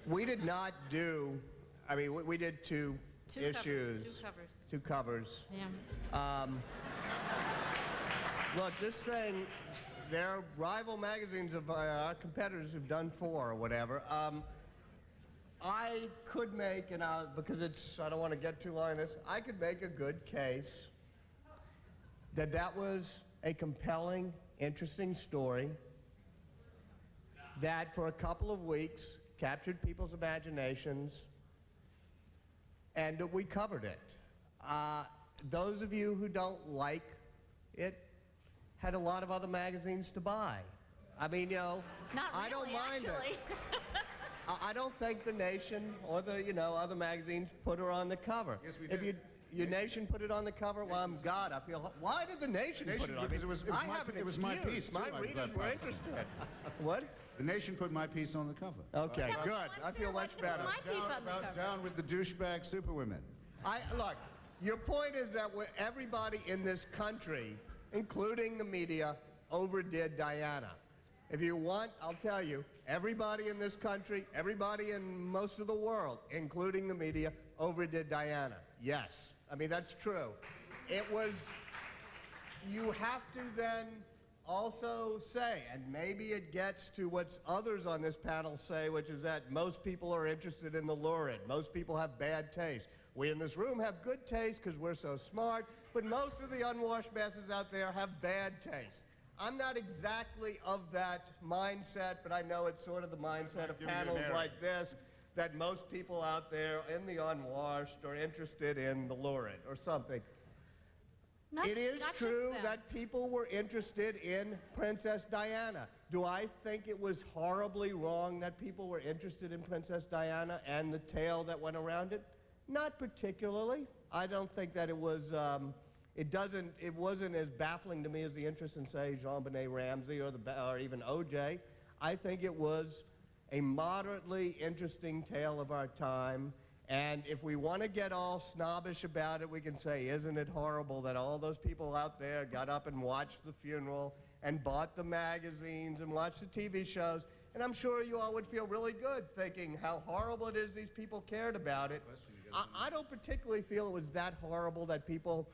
We did not do, I mean, we did two issues. Two covers. Yeah. Look, this thing, there are rival magazines of our competitors who've done 4 or whatever. I could make, and because I don't want to get too long on this, I could make a good case that was a compelling, interesting story that for a couple of weeks captured people's imaginations, and we covered it. Those of you who don't like it had a lot of other magazines to buy. I mean, you know, Not really, I don't mind actually. it. I don't think the Nation or the, other magazines put her on the cover. Yes, we If did. your Nation put it on the cover, well, God, I feel. Why did the Nation put it on? Because it was my piece, too, My I'm readers glad were by- interested. What? The Nation put my piece on the cover. Okay, Well, good. I'm I feel sure much like better. my piece on the cover. Down with the douchebag superwomen. Look, your point is that everybody in this country, including the media, overdid Diana. If you want, I'll tell you, everybody in this country, everybody in most of the world, including the media, overdid Diana. Yes. I mean, that's true. You have to then also say, and maybe it gets to what others on this panel say, which is that most people are interested in the lurid. Most people have bad taste. We in this room have good taste because we're so smart, but most of the unwashed masses out there have bad taste. I'm not exactly of that mindset, but I know it's sort of the mindset of panels like this, that most people out there in the unwashed are interested in the lurid or something. It is not just true them. that people were interested in Princess Diana. Do I think it was horribly wrong that people were interested in Princess Diana and the tale that went around it? Not particularly. I don't think that it was, it wasn't as baffling to me as the interest in, say, Jean-Benet Ramsey or even O.J. I think it was a moderately interesting tale of our time. And if we want to get all snobbish about it, we can say, isn't it horrible that all those people out there got up and watched the funeral and bought the magazines and watched the TV shows? And I'm sure you all would feel really good thinking how horrible it is these people cared about it. I don't particularly feel it was that horrible that people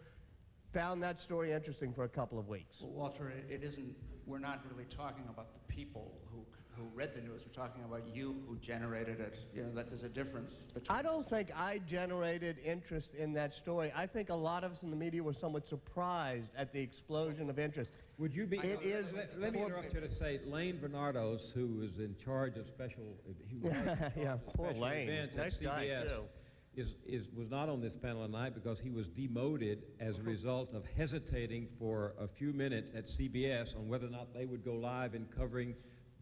found that story interesting for a couple of weeks. Well, Walter, it isn't, we're not really talking about the people who read the news. We're talking about you who generated it. You know, that there's a difference between... I don't think I generated interest in that story. I think a lot of us in the media were somewhat surprised at the explosion of interest. Would you be? It is. Let me interrupt you to say, Lane Bernardos, who is in charge of special, he was in charge of Yeah, poor special Lane. events Nice at guy, CBS, too. was not on this panel tonight because he was demoted as a result of hesitating for a few minutes at CBS on whether or not they would go live in covering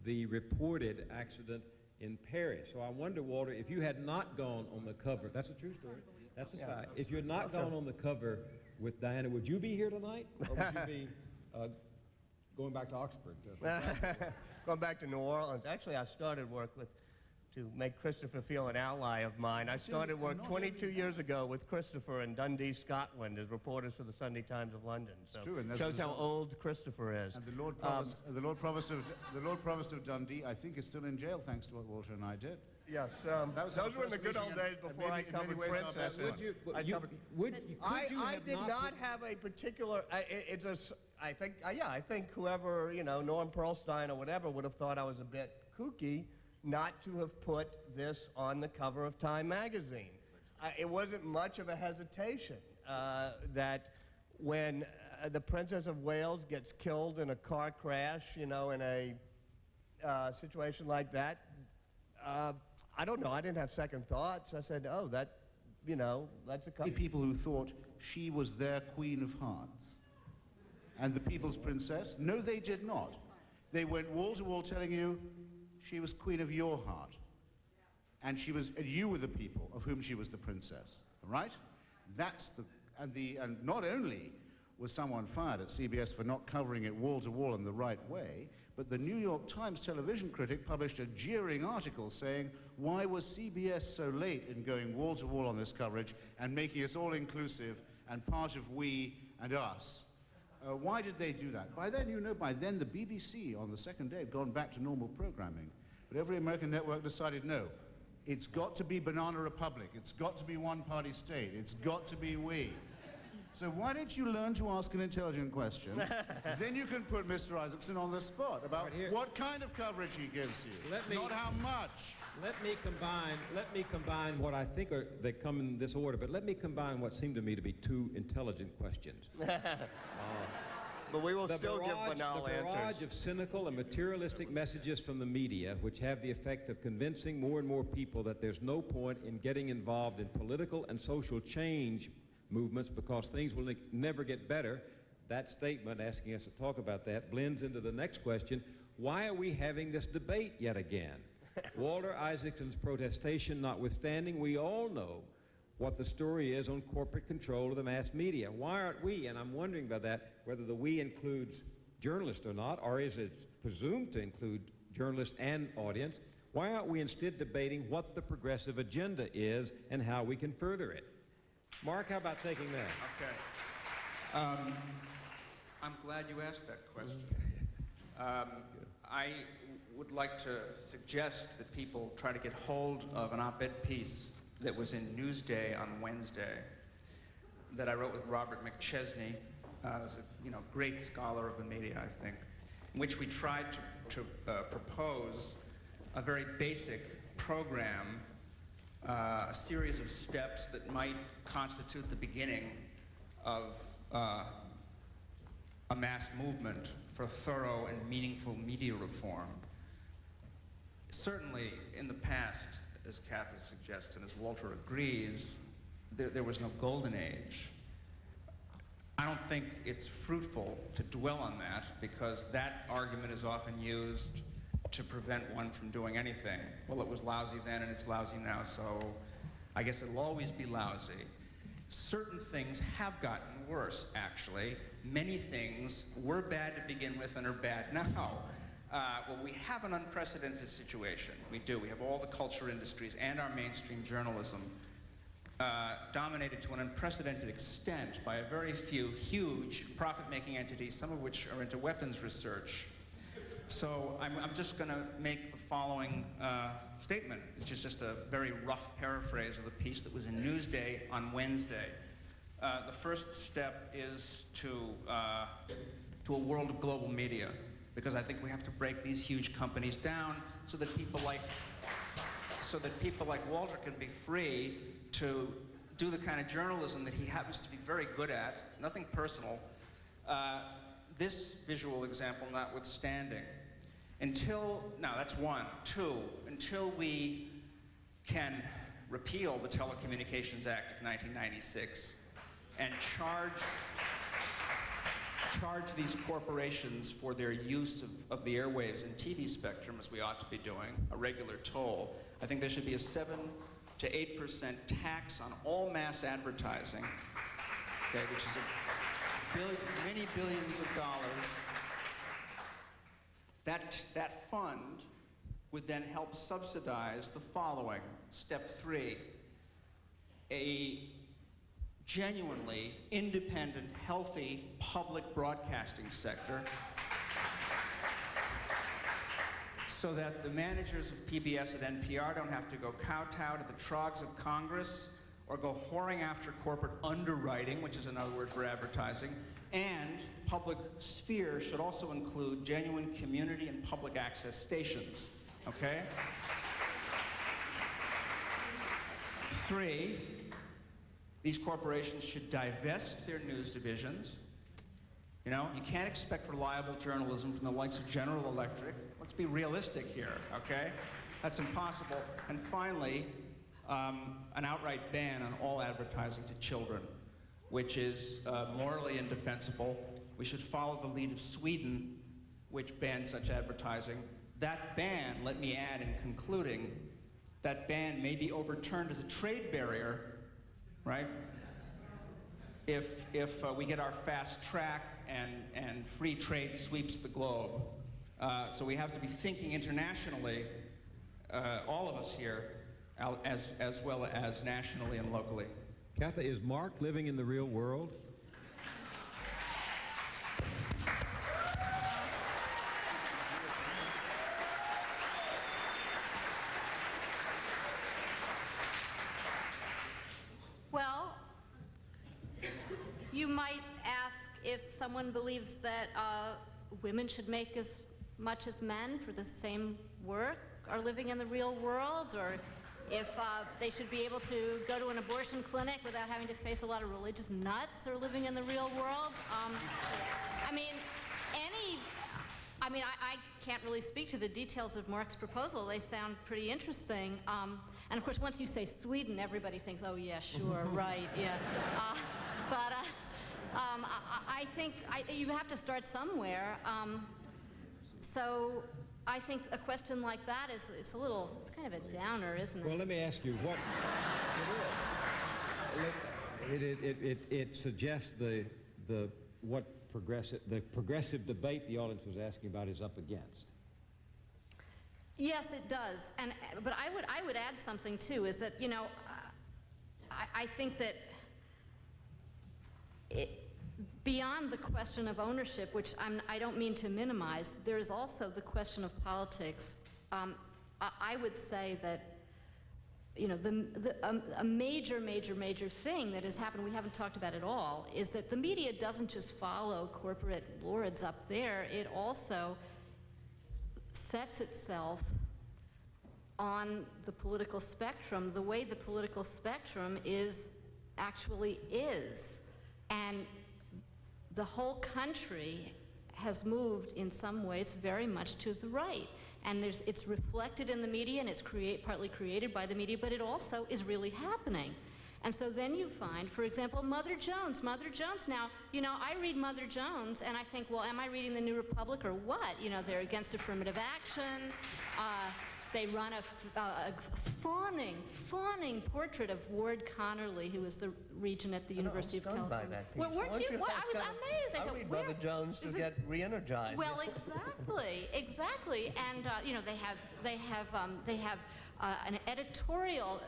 the reported accident in Paris. So I wonder, Walter, if you had not gone on the cover, that's a true story, that's a fact. If you had not gone on the cover with Diana, would you be here tonight? Or would you be going back to Oxford? Going back to New Orleans. Actually, I started work to make Christopher feel an ally of mine. I started work 22 years ago with Christopher in Dundee, Scotland, as reporters for the Sunday Times of London. So true, and that's shows how result- old Christopher is. And the Lord Provost of Dundee, I think, is still in jail, thanks to what Walter and I did. Yes, those were in the good old days before I covered princesses. I did not have a particular. I think whoever, Norm Pearlstein or whatever would have thought I was a bit kooky not to have put this on the cover of Time magazine. It wasn't much of a hesitation that when the Princess of Wales gets killed in a car crash, in a situation like that. I don't know. I didn't have second thoughts. I said, oh, that's a couple. People who thought she was their Queen of Hearts and the People's Princess. No, they did not. They went wall to wall telling you she was Queen of your heart. And you were the people of whom she was the princess. All right? And not only was someone fired at CBS for not covering it wall to wall in the right way, but the New York Times television critic published a jeering article saying, why was CBS so late in going wall to wall on this coverage and making us all inclusive and part of we and us? Why did they do that? By then, the BBC on the second day had gone back to normal programming. But every American network decided, no, it's got to be Banana Republic. It's got to be one-party state. It's got to be we. So why don't you learn to ask an intelligent question? Then you can put Mr. Isaacson on the spot about what kind of coverage he gives you, not how much. Let me combine what I think they come in this order, but let me combine what seem to me to be two intelligent questions. But we will still give banal answers. The barrage of cynical and materialistic messages from the media, which have the effect of convincing more and more people that there's no point in getting involved in political and social change movements because things will never get better. That statement, asking us to talk about that, blends into the next question. Why are we having this debate yet again? Walter Isaacson's protestation notwithstanding, we all know what the story is on corporate control of the mass media. Why aren't we, and I'm wondering about that, whether the we includes journalists or not, or is it presumed to include journalists and audience, why aren't we instead debating what the progressive agenda is and how we can further it? Mark, how about taking that? Okay. I'm glad you asked that question. I would like to suggest that people try to get hold of an op-ed piece that was in Newsday on Wednesday that I wrote with Robert McChesney, who's a great scholar of the media, I think, in which we tried to propose a very basic program, a series of steps that might constitute the beginning of a mass movement for thorough and meaningful media reform. Certainly, in the past, as Kathy suggests and as Walter agrees, there was no golden age. I don't think it's fruitful to dwell on that, because that argument is often used to prevent one from doing anything. Well, it was lousy then and it's lousy now, so I guess it'll always be lousy. Certain things have gotten worse, actually. Many things were bad to begin with and are bad now. Well, we have an unprecedented situation. We do. We have all the culture industries and our mainstream journalism dominated to an unprecedented extent by a very few huge profit-making entities, some of which are into weapons research. So I'm just going to make the following statement, which is just a very rough paraphrase of the piece that was in Newsday on Wednesday. The first step is to a world of global media, because I think we have to break these huge companies down so that people like Walter can be free to do the kind of journalism that he happens to be very good at. Nothing personal. This visual example notwithstanding. Now that's one. Two, until we can repeal the Telecommunications Act of 1996 and charge these corporations for their use of the airwaves and TV spectrum, as we ought to be doing, a regular toll. I think there should be a 7 to 8% tax on all mass advertising, okay, which is many billions of dollars. That fund would then help subsidize the following. Step 3, a genuinely independent, healthy public broadcasting sector, so that the managers of PBS and NPR don't have to go kowtow to the trogs of Congress or go whoring after corporate underwriting, which is another word for advertising. And public sphere should also include genuine community and public access stations, okay? 3, these corporations should divest their news divisions. You know, you can't expect reliable journalism from the likes of General Electric. Let's be realistic here, okay? That's impossible. And finally, an outright ban on all advertising to children, which is morally indefensible. We should follow the lead of Sweden, which bans such advertising. That ban, let me add in concluding, that ban may be overturned as a trade barrier, right? If we get our fast track and free trade sweeps the globe. So we have to be thinking internationally, all of us here, as well as nationally and locally. Katha, is Mark living in the real world? Well, you might ask if someone believes that women should make as much as men for the same work are living in the real world, or if they should be able to go to an abortion clinic without having to face a lot of religious nuts or living in the real world. I can't really speak to the details of Mark's proposal. They sound pretty interesting. And of course, once you say Sweden, everybody thinks, oh yeah, sure, right, yeah. I think you have to start somewhere. So I think a question like that is it's kind of a downer, isn't it? Well, let me ask you what it suggests the progressive debate the audience was asking about is up against. Yes, it does. But I would add something too, is that, you know, I think that beyond the question of ownership, which I don't mean to minimize, there is also the question of politics. I would say that, you know, a major thing that has happened, we haven't talked about at all, is that the media doesn't just follow corporate lords up there. It also sets itself on the political spectrum the way the political spectrum actually is. And the whole country has moved in some ways very much to the right. And it's reflected in the media, and it's partly created by the media, but it also is really happening. And so then you find, for example, Mother Jones. Mother Jones now, I read Mother Jones and I think, well, am I reading the New Republic or what? They're against affirmative action. They run a fawning portrait of Ward Connerly, who was the regent at the University of California. By that piece. Well, weren't you? Well, I was Ask amazed. I I thought, read where- Mother Jones to get re-energized. Well, exactly, and they have an editorial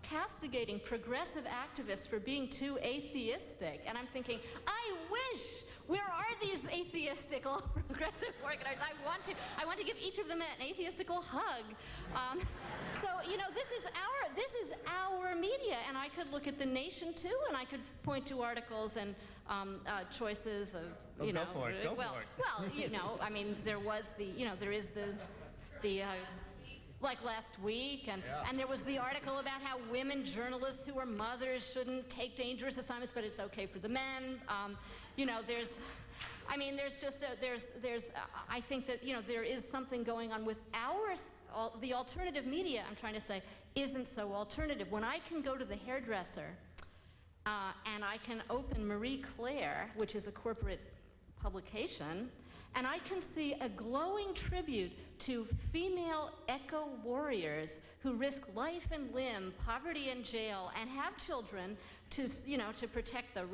castigating progressive activists for being too atheistic, and I'm thinking, I wish. Where are these atheistical progressive organizers? I want to give each of them an atheistical hug. So this is our media, and I could look at The Nation too, and I could point to articles and choices of Go for it. Go for it. Well, I mean, there is the like last week, and there was the article about how women journalists who are mothers shouldn't take dangerous assignments, but it's okay for the men. I think that, there is something going on with the alternative media, I'm trying to say, isn't so alternative. When I can go to the hairdresser and I can open Marie Claire, which is a corporate publication, and I can see a glowing tribute to female eco-warriors who risk life and limb, poverty and jail, and have children to protect the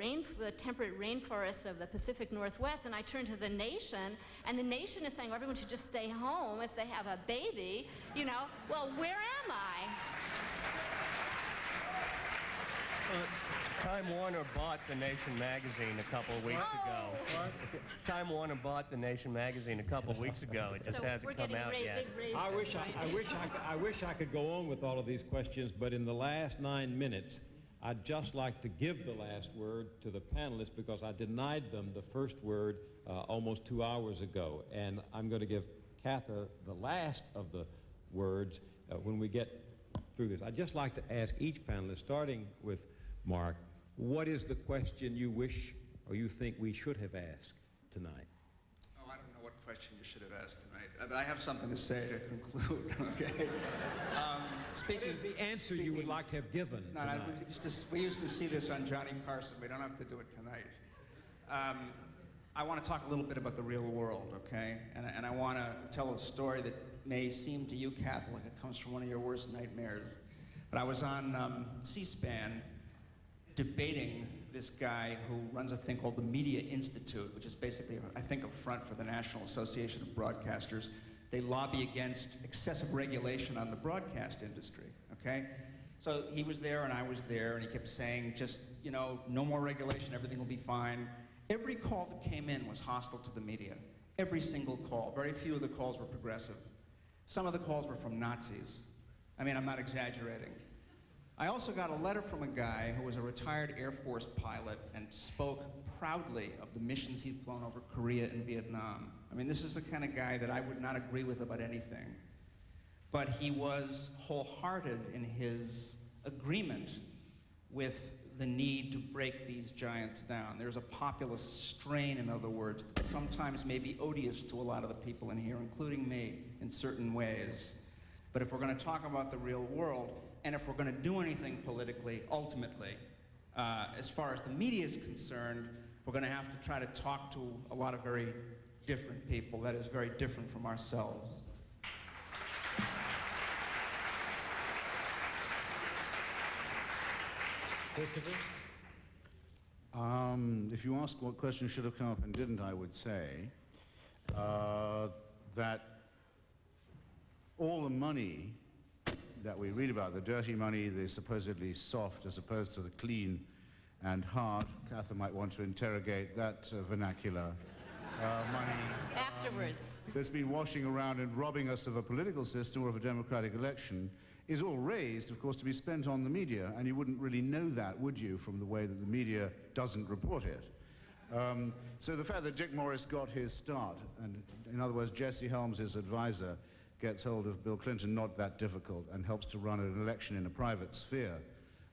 temperate rainforests of the Pacific Northwest. And I turn to The Nation, and The Nation is saying, well, everyone should just stay home if they have a baby. Well, where am I? Time Warner bought The Nation magazine a couple of weeks ago. Time Warner bought The Nation magazine a couple of weeks ago. It just So hasn't we're come getting out yet. big raises, I wish I could go on with all of these questions, but in the last 9 minutes, I'd just like to give the last word to the panelists because I denied them the first word almost 2 hours ago. And I'm going to give Katha the last of the words when we get through this. I'd just like to ask each panelist, starting with Mark, what is the question you wish or you think we should have asked tonight? Oh, I don't know what question you should have asked tonight. But I have something to say to conclude, okay? What is the answer you would like to have given tonight? We used to see this on Johnny Carson. We don't have to do it tonight. I want to talk a little bit about the real world, okay? And I want to tell a story that may seem to you, Catholic, like it comes from one of your worst nightmares. But I was on C-SPAN debating this guy who runs a thing called the Media Institute, which is basically, I think, a front for the National Association of Broadcasters. They lobby against excessive regulation on the broadcast industry, okay? So he was there and I was there, and he kept saying, just, no more regulation, everything will be fine. Every call that came in was hostile to the media. Every single call. Very few of the calls were progressive. Some of the calls were from Nazis. I mean, I'm not exaggerating. I also got a letter from a guy who was a retired Air Force pilot and spoke proudly of the missions he'd flown over Korea and Vietnam. I mean, this is the kind of guy that I would not agree with about anything. But he was wholehearted in his agreement with the need to break these giants down. There's a populist strain, in other words, that sometimes may be odious to a lot of the people in here, including me, in certain ways. But if we're going to talk about the real world, and if we're going to do anything politically, ultimately, as far as the media is concerned, we're going to have to try to talk to a lot of very different people, that is, very different from ourselves. If you ask what question should have come up and didn't, I would say that all the money that we read about, the dirty money, the supposedly soft as opposed to the clean and hard, Katha might want to interrogate that vernacular money. Afterwards. That's been washing around and robbing us of a political system or of a democratic election is all raised, of course, to be spent on the media, and you wouldn't really know that, would you, from the way that the media doesn't report it. So the fact that Dick Morris got his start, and in other words, Jesse Helms, his advisor, gets hold of Bill Clinton, not that difficult, and helps to run an election in a private sphere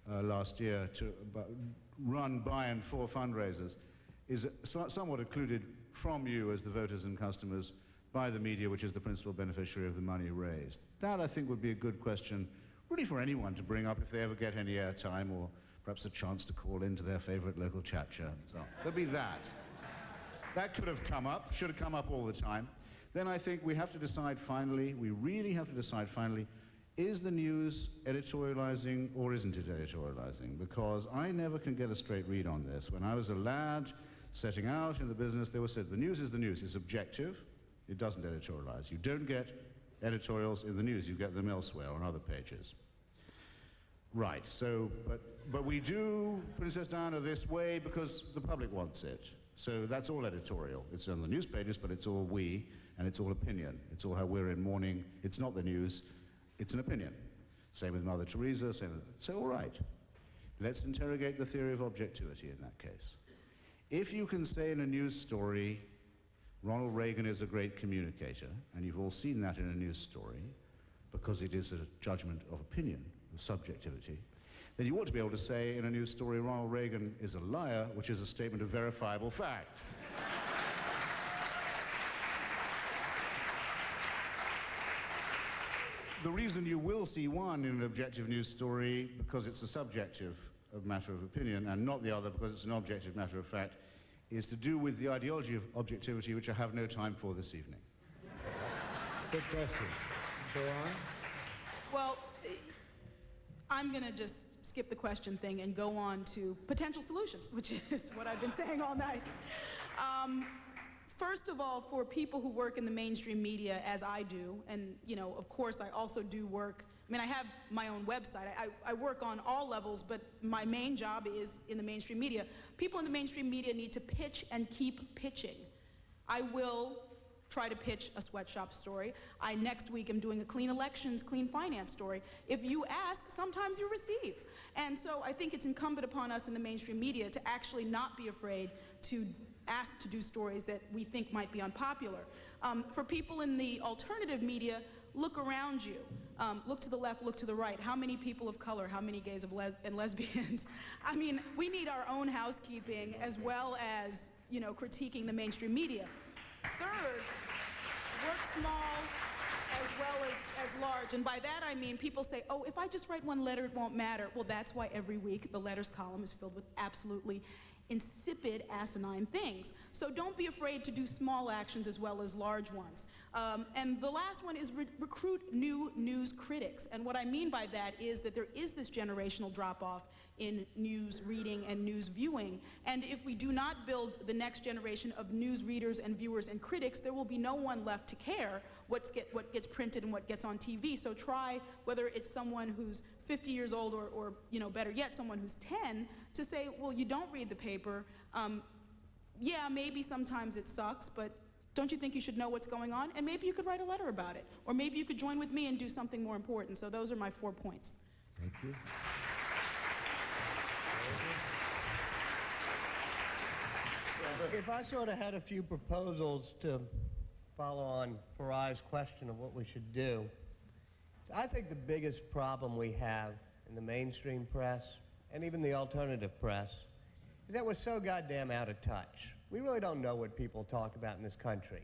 last year to run by and for fundraisers, is somewhat occluded from you as the voters and customers by the media, which is the principal beneficiary of the money raised. That, I think, would be a good question, really for anyone to bring up if they ever get any airtime or perhaps a chance to call into their favorite local chat show. So there'll be that. That could have come up, should have come up all the time. Then I think we have to decide finally, we really have to decide finally, is the news editorializing or isn't it editorializing? Because I never can get a straight read on this. When I was a lad setting out in the business, they were said the news is the news. It's objective. It doesn't editorialize. You don't get editorials in the news. You get them elsewhere on other pages. Right, so, but we do Princess Diana this way because the public wants it. So that's all editorial. It's on the news pages, but it's all we, and it's all opinion. It's all how we're in mourning. It's not the news, it's an opinion. Same with Mother Teresa, so all right. Let's interrogate the theory of objectivity in that case. If you can say in a news story, Ronald Reagan is a great communicator, and you've all seen that in a news story, because it is a judgment of opinion, of subjectivity, then you ought to be able to say in a news story, Ronald Reagan is a liar, which is a statement of verifiable fact. The reason you will see one in an objective news story, because it's a subjective matter of opinion, and not the other because it's an objective matter of fact, is to do with the ideology of objectivity, which I have no time for this evening. Good question. Go on. Well, I'm going to just skip the question thing and go on to potential solutions, which is what I've been saying all night. First of all, for people who work in the mainstream media, as I do, and, you know, of course, I also do work, I mean, I have my own website. I work on all levels, but my main job is in the mainstream media. People in the mainstream media need to pitch and keep pitching. I will try to pitch a sweatshop story. Next week am doing a clean elections, clean finance story. If you ask, sometimes you receive. And so I think it's incumbent upon us in the mainstream media to actually not be afraid to ask to do stories that we think might be unpopular. For people in the alternative media, look around you. Look to the left, look to the right. How many people of color, how many gays and lesbians? I mean, we need our own housekeeping as well as, you know, critiquing the mainstream media. Third, work small as well as large. And by that I mean people say, oh, if I just write one letter, it won't matter. Well, that's why every week the letters column is filled with absolutely insipid, asinine things. So don't be afraid to do small actions as well as large ones. And the last one is recruit new news critics. And what I mean by that is that there is this generational drop-off in news reading and news viewing. And if we do not build the next generation of news readers and viewers and critics, there will be no one left to care what gets printed and what gets on TV. So try, whether it's someone who's 50 years old or you know, better yet, someone who's 10, to say, well, you don't read the paper. Yeah, maybe sometimes it sucks, but don't you think you should know what's going on? And maybe you could write a letter about it. Or maybe you could join with me and do something more important. So those are my 4 points. Thank you. If I sort of had a few proposals to follow on Farai's question of what we should do, I think the biggest problem we have in the mainstream press and even the alternative press is that we're so goddamn out of touch. We really don't know what people talk about in this country.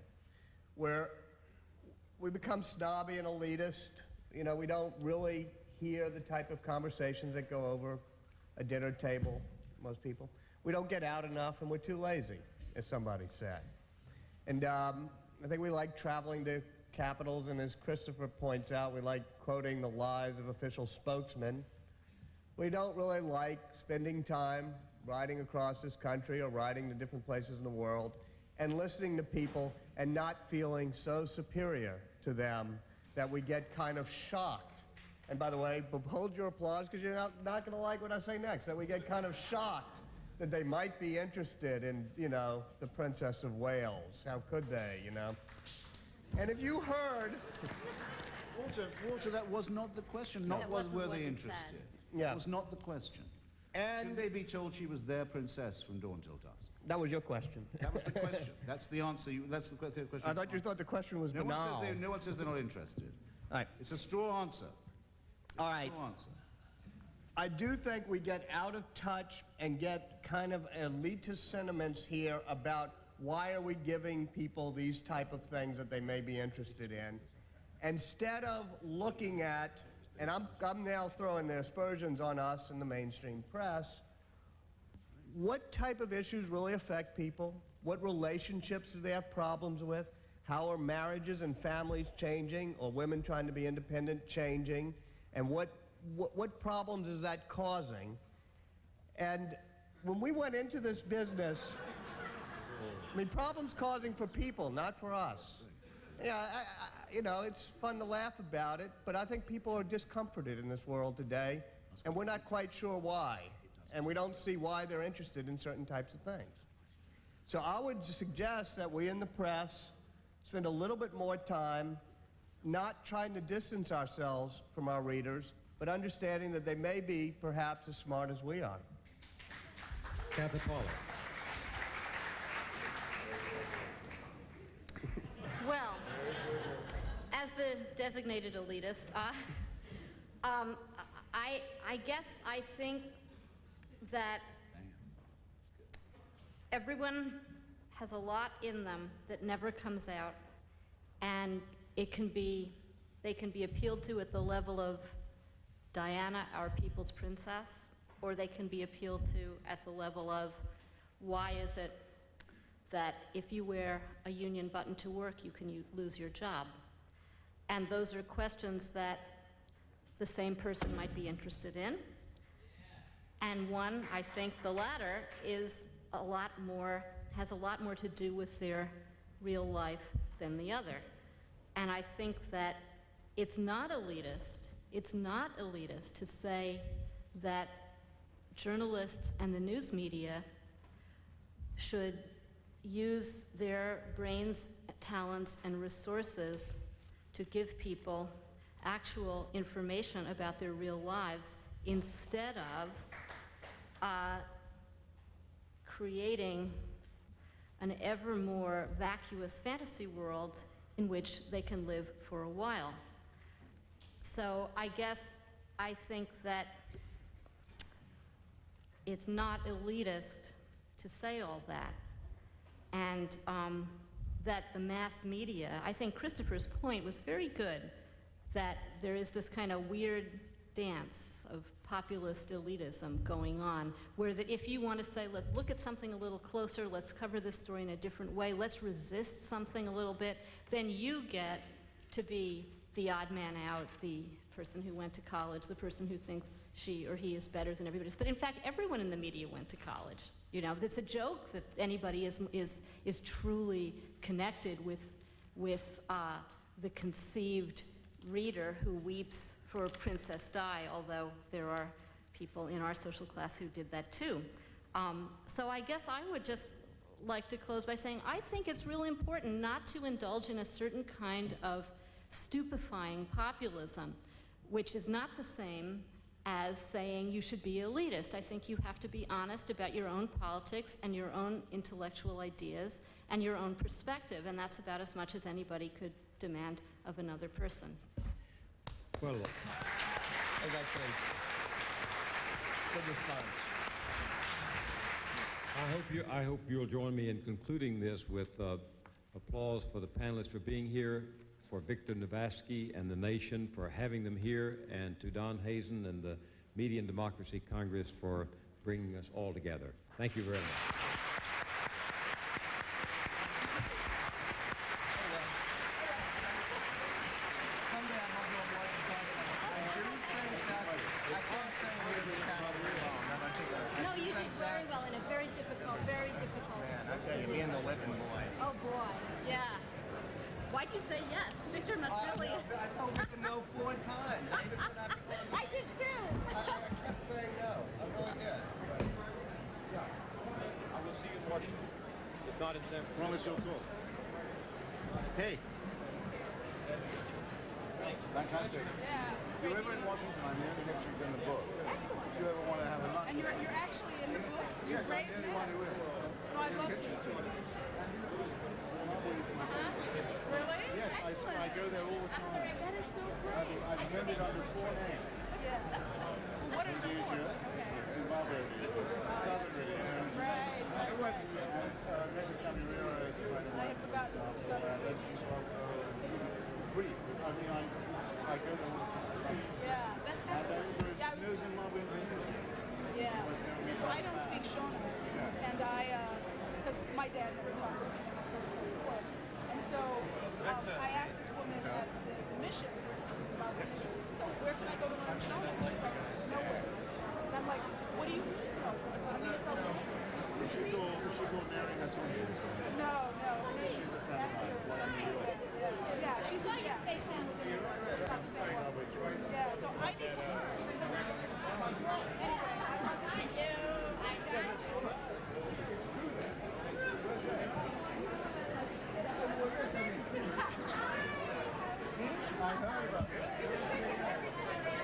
We become snobby and elitist. You know, we don't really hear the type of conversations that go over a dinner table, most people. We don't get out enough, and we're too lazy, as somebody said. And I think we like traveling to capitals, and as Christopher points out, we like quoting the lies of official spokesmen. We don't really like spending time riding across this country or riding to different places in the world and listening to people and not feeling so superior to them that we get kind of shocked. And by the way, hold your applause because you're not going to like what I say next, that we get kind of shocked that they might be interested in, you know, the Princess of Wales. How could they, you know? And if you heard... Walter, that was not the question. Not were they interested. Yeah. That was not the question. And Should they be told she was their princess from dawn till dusk? that was your question. That was the question. That's the answer. That's the question. I thought you thought the question was No banal. no one says they're not interested. All right. It's a straw answer. All right. Straw answer. I do think we get out of touch and get kind of elitist sentiments here about why are we giving people these type of things that they may be interested in, instead of looking at and I'm now throwing the aspersions on us in the mainstream press, what type of issues really affect people? What relationships do they have problems with? How are marriages and families changing, or women trying to be independent changing? And what problems is that causing? And when we went into this business, I mean, problems causing for people, not for us. Yeah, you know, it's fun to laugh about it, but I think people are discomforted in this world today, and we're not quite sure why. And we don't see why they're interested in certain types of things. So I would suggest that we in the press spend a little bit more time not trying to distance ourselves from our readers, but understanding that they may be perhaps as smart as we are. Kathy Pollard. Well, as the designated elitist, I guess I think that everyone has a lot in them that never comes out, and they can be appealed to at the level of Diana, our people's princess, or they can be appealed to at the level of why is it that if you wear a union button to work, you can lose your job? And those are questions that the same person might be interested in. And one, I think the latter, has a lot more to do with their real life than the other. And I think that it's not elitist to say that journalists and the news media should use their brains, talents, and resources to give people actual information about their real lives instead of creating an ever more vacuous fantasy world in which they can live for a while. So I guess I think that it's not elitist to say all that. And that the mass media, I think Christopher's point was very good, that there is this kind of weird dance of populist elitism going on, where that if you want to say, let's look at something a little closer, let's cover this story in a different way, let's resist something a little bit, then you get to be the odd man out, the person who went to college, the person who thinks she or he is better than everybody else. But in fact, everyone in the media went to college. You know, it's a joke that anybody is truly connected with the conceived reader who weeps for Princess Di, although there are people in our social class who did that too. So I guess I would just like to close by saying I think it's really important not to indulge in a certain kind of stupefying populism, which is not the same as saying you should be elitist. I think you have to be honest about your own politics and your own intellectual ideas and your own perspective, and that's about as much as anybody could demand of another person. Well, Good response. I hope you'll join me in concluding this with applause for the panelists for being here, for Victor Navasky and the Nation for having them here, and to Don Hazen and the Media and Democracy Congress for bringing us all together. Thank you very much. Someday I'm going to go watch the podcast. I do think that I can't say we did that very well. No, you did very well in a very difficult. Man, I tell you, me and the living boy. Oh boy, yeah. Why'd you say yes? Victor must really. I told Victor no 4 times. I even said I'd be I did too. I kept saying no. I really did. I will see you in Washington, if not in San Francisco. Promise you'll call. Hey. Fantastic. Yeah. If you're ever in Washington, I'm the only Hitchens in the book. Excellent. If you ever want to have a lunch. And you're actually in the book? Yes, I'm Great the only man. one who is. No, I'd love to. Really? Yes, I go there all the time. That is so great. I've attended under 4 names. Yeah. Well, what are the Rhodesia, Zimbabwe, Southern Rhodesia. Right. I went and Mr. Chamirera is a friend of I mine. have forgotten Southern. Brief. I mean, I go there all the time. Yeah. my dad never talked to me when I first got divorced. And so I asked this woman at the mission about the mission, so where can I go to learn Shona? She's like, nowhere. And I'm like, what do you mean? I mean, it's okay. We should go marry that somebody. No, her name is Esther or something like that. Yeah, she's Saw your face when I was in there. it's not the same one. Yeah, so I need to learn because anyway, I got you. I got you. I heard about it.